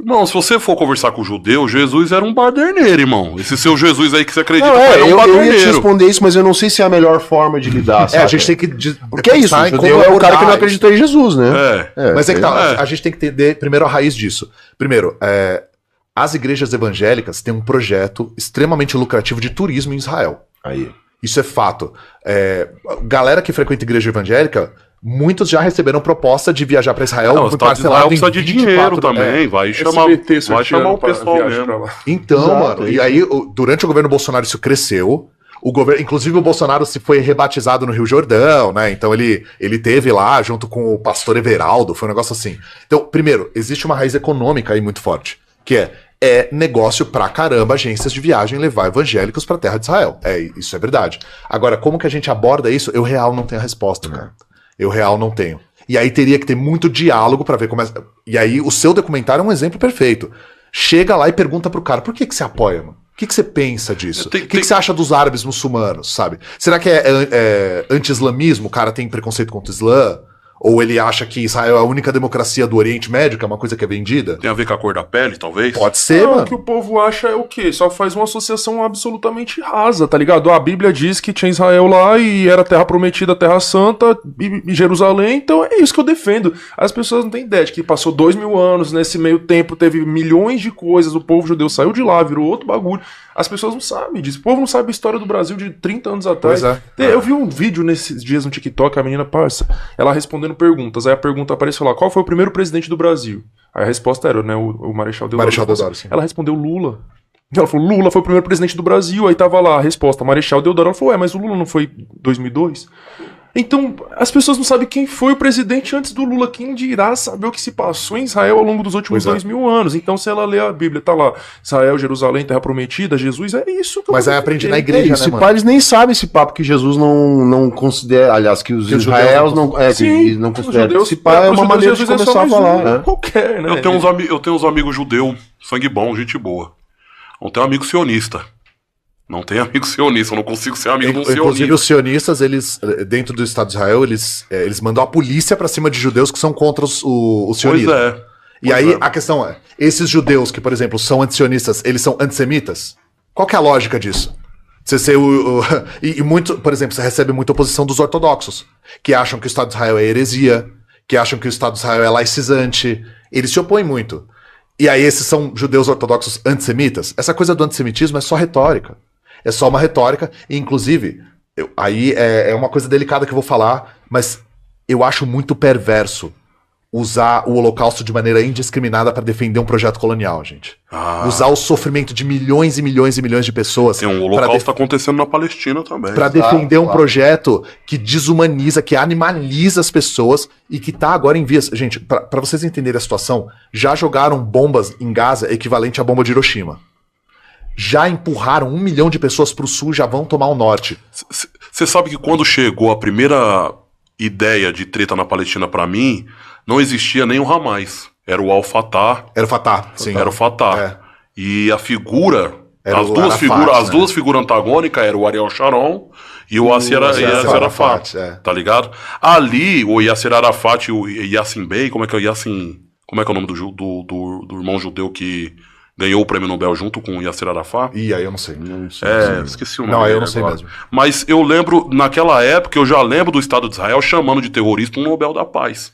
[SPEAKER 2] irmão, se você for conversar com o judeu, Jesus era um baderneiro, irmão. Esse seu Jesus aí que você acredita
[SPEAKER 4] Não,
[SPEAKER 2] que é um
[SPEAKER 4] eu ia te
[SPEAKER 2] baderneiro.
[SPEAKER 4] responder isso, mas eu não sei se é a melhor forma de lidar.
[SPEAKER 3] A
[SPEAKER 4] saca?
[SPEAKER 3] gente tem que.
[SPEAKER 4] Porque é isso, o
[SPEAKER 3] pensar em
[SPEAKER 4] judeu
[SPEAKER 3] como
[SPEAKER 4] é o cara que
[SPEAKER 3] abordar
[SPEAKER 4] não acreditou em Jesus, né?
[SPEAKER 3] Mas é que tá,
[SPEAKER 2] É.
[SPEAKER 3] a gente tem que entender primeiro a raiz disso. Primeiro, as igrejas evangélicas têm um projeto extremamente lucrativo de turismo em Israel.
[SPEAKER 4] Aí.
[SPEAKER 3] Isso é fato. Galera que frequenta igreja evangélica, muitos já receberam proposta de viajar para Israel.
[SPEAKER 2] Não, o Estado de Israel precisa de dinheiro também, vai chamar o pessoal mesmo.
[SPEAKER 3] Então,
[SPEAKER 4] Exato,
[SPEAKER 3] mano,
[SPEAKER 4] é
[SPEAKER 3] e aí, durante o governo Bolsonaro isso cresceu. Inclusive o Bolsonaro se foi rebatizado no Rio Jordão, né? Então ele teve lá junto com o pastor Everaldo, foi um negócio assim. Então, primeiro, existe uma raiz econômica aí muito forte, que é negócio pra caramba agências de viagem levar evangélicos pra terra de Israel. Isso é verdade. Agora, como que a gente aborda isso? Eu real não tenho a resposta, cara. Eu real não tenho. E aí teria que ter muito diálogo pra ver como é. E aí o seu documentário é um exemplo perfeito. Chega lá e pergunta pro cara, por que você apoia, mano? O que você pensa disso? O que você acha dos árabes muçulmanos, sabe? Será que é anti-islamismo? O cara tem preconceito contra o Islã? Ou ele acha que Israel é a única democracia do Oriente Médio, que é uma coisa que é vendida?
[SPEAKER 2] Tem a ver com a cor da pele, talvez?
[SPEAKER 3] Pode ser,
[SPEAKER 5] Não,
[SPEAKER 3] mano.
[SPEAKER 5] o que o povo acha é o quê? Só faz uma associação absolutamente rasa, tá ligado? A Bíblia diz que tinha Israel lá e era terra prometida, terra santa e Jerusalém, então é isso que eu defendo. As pessoas não têm ideia de que passou 2000 anos, nesse meio tempo teve milhões de coisas, o povo judeu saiu de lá, virou outro bagulho. As pessoas não sabem disso. O povo não sabe a história do Brasil de 30 anos atrás.
[SPEAKER 3] Pois é.
[SPEAKER 5] Eu vi um vídeo nesses dias no TikTok, a menina, parça, ela respondendo perguntas. Aí a pergunta apareceu lá, qual foi o primeiro presidente do Brasil? Aí a resposta era, né, o Marechal Deodoro.
[SPEAKER 3] Marechal Deodoro, sim.
[SPEAKER 5] Ela respondeu Lula. Ela falou, Lula foi o primeiro presidente do Brasil. Aí tava lá a resposta, Marechal Deodoro. Ela falou, mas o Lula não foi 2002? Então, as pessoas não sabem quem foi o presidente antes do Lula. Quem dirá saber o que se passou em Israel ao longo dos últimos 2000 anos? Então, se ela ler a Bíblia, tá lá, Israel, Jerusalém, Terra Prometida, Jesus, é isso que eu
[SPEAKER 3] Mas
[SPEAKER 5] vou
[SPEAKER 3] aí aprende
[SPEAKER 5] defender.
[SPEAKER 3] na igreja,
[SPEAKER 4] Esse
[SPEAKER 3] né, mano?
[SPEAKER 4] pai, eles nem sabem esse papo que Jesus não considera, aliás, que os
[SPEAKER 3] Que os
[SPEAKER 4] israelos
[SPEAKER 3] judeus
[SPEAKER 4] não, que não
[SPEAKER 5] os
[SPEAKER 4] consideram.
[SPEAKER 5] judeus-
[SPEAKER 4] Esse pai é
[SPEAKER 5] os
[SPEAKER 4] uma
[SPEAKER 5] judeus,
[SPEAKER 4] maneira de
[SPEAKER 5] Jesus é só
[SPEAKER 4] começar a
[SPEAKER 5] mais
[SPEAKER 4] falar.
[SPEAKER 5] um,
[SPEAKER 4] né?
[SPEAKER 5] qualquer, né?
[SPEAKER 2] Eu tenho uns amigos judeus, sangue bom, gente boa. Não tenho amigo sionista. Não tenho amigo sionista, eu não consigo ser amigo de um
[SPEAKER 3] Inclusive,
[SPEAKER 2] sionista.
[SPEAKER 3] os sionistas, eles, dentro do Estado de Israel, eles mandam a polícia pra cima de judeus que são contra o
[SPEAKER 2] Pois
[SPEAKER 3] sionismo.
[SPEAKER 2] é.
[SPEAKER 3] E
[SPEAKER 2] Pois
[SPEAKER 3] aí,
[SPEAKER 2] é.
[SPEAKER 3] a questão é, esses judeus que, por exemplo, são antisionistas, eles são antissemitas? Qual que é a lógica disso? E muito, por exemplo, você recebe muita oposição dos ortodoxos, que acham que o Estado de Israel é heresia, que acham que o Estado de Israel é laicizante. Eles se opõem muito. E aí, esses são judeus ortodoxos antissemitas? Essa coisa do antissemitismo é só retórica. É só uma retórica. E, inclusive, aí é uma coisa delicada que eu vou falar, mas eu acho muito perverso usar o Holocausto de maneira indiscriminada para defender um projeto colonial, gente. Usar o sofrimento de milhões e milhões e milhões de pessoas
[SPEAKER 2] Tem um holocausto acontecendo na Palestina também.
[SPEAKER 3] para defender um projeto que desumaniza, que animaliza as pessoas e que tá agora em vias. Gente, para vocês entenderem a situação, já jogaram bombas em Gaza equivalente à bomba de Hiroshima. Já empurraram 1 milhão de pessoas pro sul, já vão tomar o norte.
[SPEAKER 2] Você sabe que quando chegou a primeira ideia de treta na Palestina pra mim, não existia nem o Hamas. Era o Al-Fatah.
[SPEAKER 3] Era o Fatah, sim.
[SPEAKER 2] Era o Fatah.
[SPEAKER 3] É.
[SPEAKER 2] E a figura
[SPEAKER 3] Era
[SPEAKER 2] As
[SPEAKER 3] o
[SPEAKER 2] duas,
[SPEAKER 3] Arafat,
[SPEAKER 2] as
[SPEAKER 3] né?
[SPEAKER 2] duas figuras antagônicas eram o Ariel Sharon e o Yasser Arafat,
[SPEAKER 3] é.
[SPEAKER 2] tá ligado? Ali, o Yasser Arafat e o Yassin Bey, como é que é o Yassin... Como é que é o nome do irmão judeu que ganhou o prêmio Nobel junto com o Yasser Arafat?
[SPEAKER 3] Ih, aí eu não sei.
[SPEAKER 2] Esqueci o nome
[SPEAKER 3] Não, aí eu
[SPEAKER 2] dele
[SPEAKER 3] não sei
[SPEAKER 2] agora.
[SPEAKER 3] mesmo.
[SPEAKER 2] Mas eu lembro, naquela época, eu já lembro do Estado de Israel chamando de terrorista um Nobel da Paz.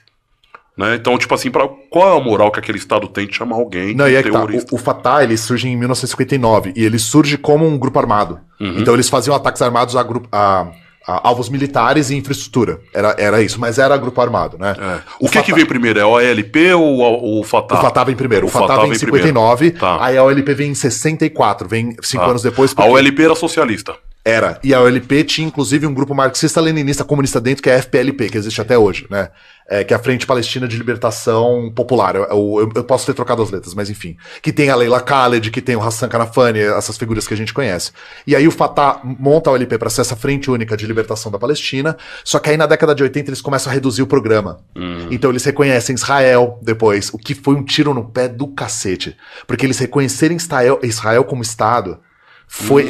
[SPEAKER 2] Né? Então, tipo assim, qual é a moral que aquele Estado tem de chamar alguém
[SPEAKER 3] Não,
[SPEAKER 2] de
[SPEAKER 3] e é que tá.
[SPEAKER 2] terrorista?
[SPEAKER 3] O Fatah, ele surge em 1959 e ele surge como um grupo armado. Então eles faziam ataques armados a alvos militares e infraestrutura. Era isso, mas era grupo armado, né?
[SPEAKER 2] É. O que vem primeiro? É a OLP ou o Fatah?
[SPEAKER 3] O Fatah vem primeiro. O Fatah vem em
[SPEAKER 2] primeiro.
[SPEAKER 3] 59,
[SPEAKER 2] Tá.
[SPEAKER 3] aí a OLP vem em 64, vem 5 anos depois.
[SPEAKER 2] A
[SPEAKER 3] porque-
[SPEAKER 2] OLP era socialista.
[SPEAKER 3] Era. E a OLP tinha, inclusive, um grupo marxista-leninista comunista dentro, que é a FPLP, que existe até hoje, né? Que é a Frente Palestina de Libertação Popular. Eu posso ter trocado as letras, mas enfim. Que tem a Leila Khaled, que tem o Hassan Kanafani, essas figuras que a gente conhece. E aí o Fatah monta a OLP para ser essa Frente Única de Libertação da Palestina, só que aí na década de 80 eles começam a reduzir o programa. Então eles reconhecem Israel depois, o que foi um tiro no pé do cacete. Porque eles reconhecerem Israel como Estado...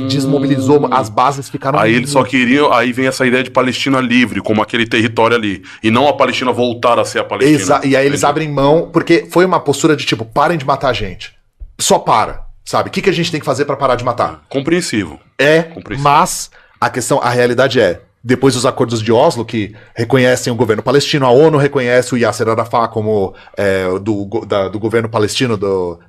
[SPEAKER 3] desmobilizou, as bases ficaram...
[SPEAKER 2] Aí eles só queriam. Aí vem essa ideia de Palestina livre, como aquele território ali. E não a Palestina voltar a ser a Palestina.
[SPEAKER 3] E aí eles
[SPEAKER 2] Entendi.
[SPEAKER 3] abrem mão, porque foi uma postura de tipo, parem de matar a gente. Só para, sabe? O que a gente tem que fazer pra parar de matar?
[SPEAKER 2] Compreensivo.
[SPEAKER 3] Mas
[SPEAKER 2] Compreensível.
[SPEAKER 3] a realidade depois dos acordos de Oslo, que reconhecem o governo palestino, a ONU reconhece o Yasser Arafat como do governo palestino,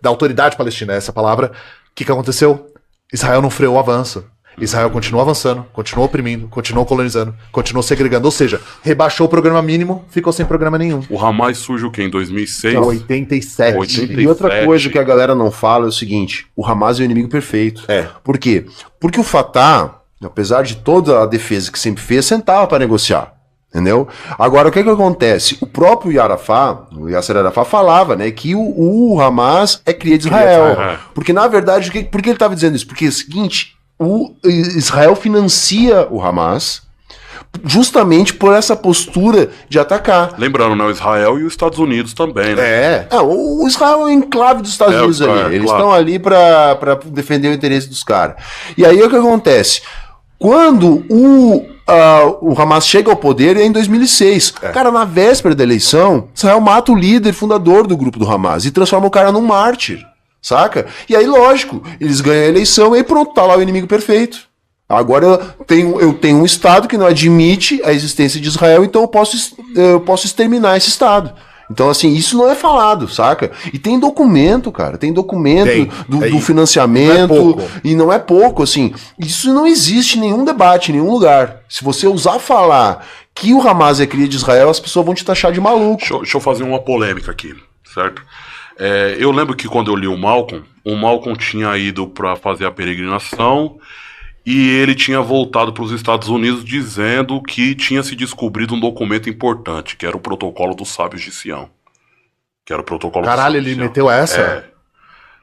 [SPEAKER 3] da autoridade palestina, essa palavra. O que aconteceu? Israel não freou o avanço. Israel continuou avançando, continuou oprimindo, continuou colonizando, continuou segregando. Ou seja, rebaixou o programa mínimo, ficou sem programa nenhum.
[SPEAKER 2] O Hamas surge o quê? Em 2006?
[SPEAKER 3] 87.
[SPEAKER 2] 87.
[SPEAKER 4] E outra coisa que a galera não fala é o seguinte: o Hamas é o inimigo perfeito. Por quê? Porque o Fatah, apesar de toda a defesa que sempre fez, sentava para negociar. Entendeu? Agora, o que acontece? O próprio o Yasser Arafat falava, né, que o Hamas é cria de Israel. Porque, na verdade, por que ele estava dizendo isso? Porque é o seguinte, o Israel financia o Hamas justamente por essa postura de atacar.
[SPEAKER 2] Lembrando, né? O Israel e os Estados Unidos também, né?
[SPEAKER 4] O Israel é o enclave dos Estados Unidos ali. Eles estão ali para defender o interesse dos caras. E aí o que acontece? Quando o Hamas chega ao poder é em 2006. Cara, na véspera da eleição, Israel mata o líder fundador do grupo do Hamas e transforma o cara num mártir, saca? E aí, lógico, eles ganham a eleição e aí pronto, tá lá o inimigo perfeito. Agora eu tenho um Estado que não admite a existência de Israel, então eu posso exterminar esse Estado. Então, assim, isso não é falado, saca? E tem documento, cara. Tem documento do financiamento.
[SPEAKER 3] Não é pouco.
[SPEAKER 4] E não é pouco, assim. Isso não existe em nenhum debate, em nenhum lugar. Se você ousar falar que o Hamas é cria de Israel, as pessoas vão te taxar de maluco.
[SPEAKER 2] Deixa eu fazer uma polêmica aqui, certo? Eu lembro que quando eu li o Malcolm tinha ido para fazer a peregrinação e ele tinha voltado para os Estados Unidos dizendo que tinha se descobrido um documento importante, que era o Protocolo dos Sábios de Sião.
[SPEAKER 3] Caralho, ele meteu essa?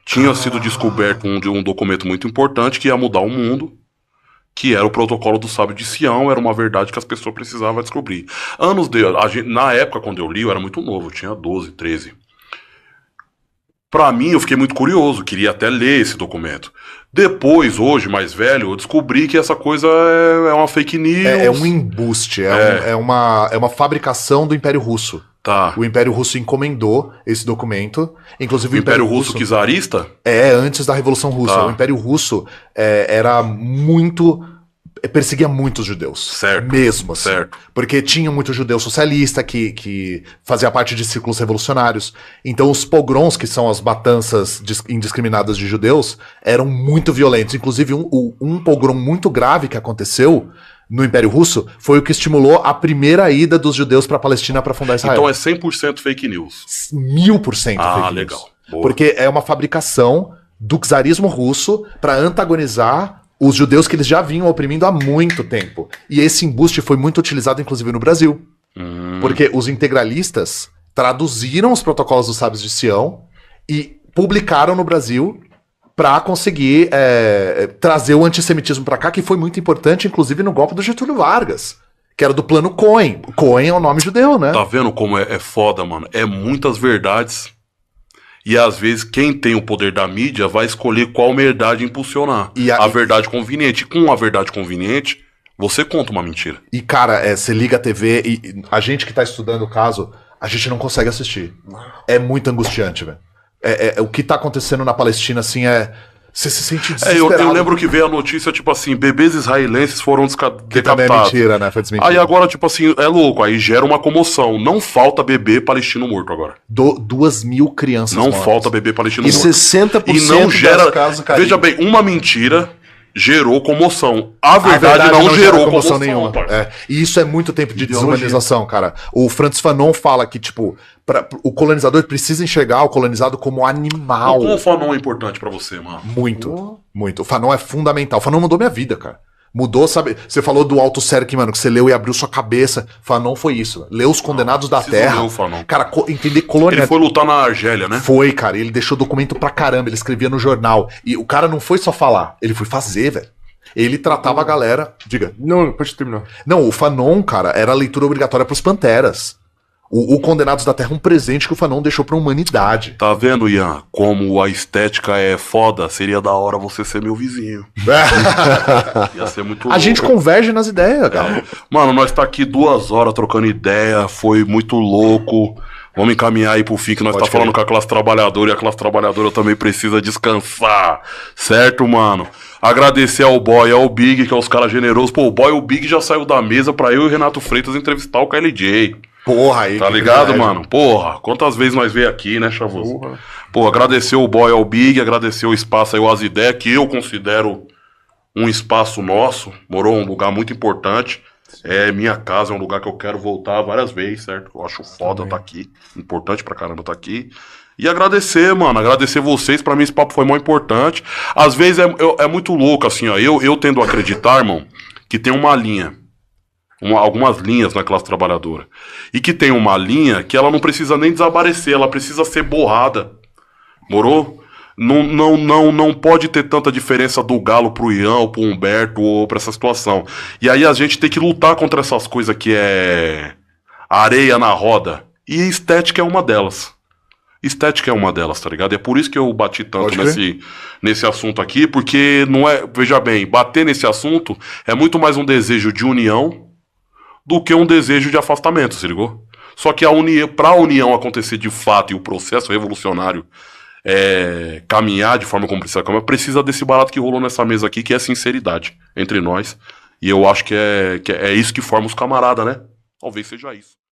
[SPEAKER 2] Tinha sido descoberto um documento muito importante que ia mudar o mundo, que era o Protocolo do Sábio de Sião, era uma verdade que as pessoas precisavam descobrir. Na época, quando eu li, eu era muito novo, eu tinha 12, 13. Pra mim, eu fiquei muito curioso, queria até ler esse documento. Depois, hoje, mais velho, eu descobri que essa coisa é uma fake news.
[SPEAKER 3] É um embuste, é uma fabricação do Império Russo.
[SPEAKER 2] Tá.
[SPEAKER 3] O Império Russo encomendou esse documento. Inclusive
[SPEAKER 2] O Império Russo czarista?
[SPEAKER 3] Antes da Revolução Russa.
[SPEAKER 2] Tá.
[SPEAKER 3] O Império Russo perseguia muitos judeus.
[SPEAKER 2] Certo.
[SPEAKER 3] Mesmo assim.
[SPEAKER 2] Certo.
[SPEAKER 3] Porque tinha muito judeu socialista que fazia parte de círculos revolucionários. Então os pogroms, que são as matanças indiscriminadas de judeus, eram muito violentos. Inclusive um pogrom muito grave que aconteceu no Império Russo foi o que estimulou a primeira ida dos judeus para a Palestina para fundar Israel.
[SPEAKER 2] Então é 100% fake news.
[SPEAKER 3] 1000% fake news.
[SPEAKER 2] Legal. Boa.
[SPEAKER 3] Porque é uma fabricação do czarismo russo para antagonizar os judeus que eles já vinham oprimindo há muito tempo. E esse embuste foi muito utilizado, inclusive, no Brasil. Porque os integralistas traduziram os protocolos dos Sábios de Sião e publicaram no Brasil para conseguir trazer o antissemitismo para cá, que foi muito importante, inclusive, no golpe do Getúlio Vargas, que era do plano Cohen. Cohen é o nome judeu, né?
[SPEAKER 2] Tá vendo como é foda, mano? É muitas verdades E às vezes quem tem o poder da mídia vai escolher qual verdade impulsionar.
[SPEAKER 3] E
[SPEAKER 2] a verdade conveniente. Com a verdade conveniente, você conta uma mentira.
[SPEAKER 3] E, cara, você liga a TV e a gente que tá estudando o caso, a gente não consegue assistir. É muito angustiante, velho. O que tá acontecendo na Palestina, assim, você se sente desesperado.
[SPEAKER 2] Eu lembro que veio a notícia, tipo assim, bebês israelenses foram
[SPEAKER 3] Que também é
[SPEAKER 2] decapitados.
[SPEAKER 3] mentira, né? Foi desmentido.
[SPEAKER 2] Aí agora, tipo assim, é louco, aí gera uma comoção. Não falta bebê palestino morto agora.
[SPEAKER 3] 2.000 crianças
[SPEAKER 2] Não
[SPEAKER 3] mortas.
[SPEAKER 2] falta bebê palestino
[SPEAKER 4] E
[SPEAKER 2] morto.
[SPEAKER 4] 60%
[SPEAKER 2] E não gera.
[SPEAKER 4] das casas caíram.
[SPEAKER 2] Veja bem, uma mentira gerou comoção. A verdade, não
[SPEAKER 3] gera
[SPEAKER 2] gerou comoção
[SPEAKER 3] nenhuma.
[SPEAKER 2] parceiro.
[SPEAKER 3] E isso é muito tempo de
[SPEAKER 4] Ideologia.
[SPEAKER 3] desumanização, cara. O Francis Fanon fala que, tipo, o colonizador precisa enxergar o colonizado como animal.
[SPEAKER 2] Como o Fanon é importante pra você, mano?
[SPEAKER 3] Muito, muito. O Fanon é fundamental. O Fanon mudou minha vida, cara. Mudou, sabe? Você falou do Alto Cerc, mano, que você leu e abriu sua cabeça. Fanon foi isso. Leu Os Condenados da
[SPEAKER 2] preciso
[SPEAKER 3] Terra.
[SPEAKER 2] ler o Fanon.
[SPEAKER 3] Cara, entender colônia.
[SPEAKER 2] Ele foi lutar na Argélia, né?
[SPEAKER 3] Foi, cara. Ele deixou documento pra caramba. Ele escrevia no jornal. E o cara não foi só falar, ele foi fazer, velho. Ele tratava a galera. Diga.
[SPEAKER 5] Não, pode terminar.
[SPEAKER 3] Não, o Fanon, cara, era a leitura obrigatória pros Panteras. O Condenados da Terra é um presente que o Fanon deixou pra humanidade.
[SPEAKER 2] Tá vendo, Ian? Como a estética é foda, seria da hora você ser meu vizinho. Ia ser muito
[SPEAKER 3] A
[SPEAKER 2] louco.
[SPEAKER 3] gente converge nas ideias, cara.
[SPEAKER 2] Mano, nós tá aqui 2 horas trocando ideia, foi muito louco. Vamos encaminhar aí pro fim, que nós
[SPEAKER 3] Pode
[SPEAKER 2] tá falando
[SPEAKER 3] crer.
[SPEAKER 2] com a classe trabalhadora, e a classe trabalhadora também precisa descansar, certo, mano? Agradecer ao Boy e ao Big, que é os caras generosos. Pô, o Boy e o Big já saiu da mesa pra eu e o Renato Freitas entrevistar o KLJ.
[SPEAKER 3] Porra aí.
[SPEAKER 2] Tá
[SPEAKER 3] que
[SPEAKER 2] ligado,
[SPEAKER 3] privilégio.
[SPEAKER 2] mano? Porra, quantas vezes nós veio aqui, né, Chavoso? Pô, agradecer o Boy ao Big, agradecer o espaço aí, o Azidé, que eu considero um espaço nosso, morou um lugar muito importante. É minha casa, é um lugar que eu quero voltar várias vezes, certo? Eu acho foda estar aqui, importante pra caramba estar aqui. E agradecer, mano, agradecer vocês, pra mim esse papo foi muito importante. Às vezes é muito louco, assim, ó, eu tendo a acreditar, irmão, que tem uma linha. Algumas linhas na classe trabalhadora. E que tem uma linha que ela não precisa nem desaparecer, ela precisa ser borrada. Morou? Não pode ter tanta diferença do Galo pro Ian, ou pro Humberto, ou pra essa situação. E aí a gente tem que lutar contra essas coisas que é areia na roda. E estética é uma delas. Estética é uma delas, tá ligado? É por isso que eu bati tanto
[SPEAKER 3] Pode
[SPEAKER 2] nesse assunto aqui, porque não é. Veja bem, bater nesse assunto é muito mais um desejo de união do que um desejo de afastamento, se ligou? Só que para a união acontecer de fato e o processo revolucionário caminhar de forma como precisa caminhar, precisa desse barato que rolou nessa mesa aqui, que é sinceridade entre nós. E eu acho que é isso que forma os camaradas, né? Talvez seja isso.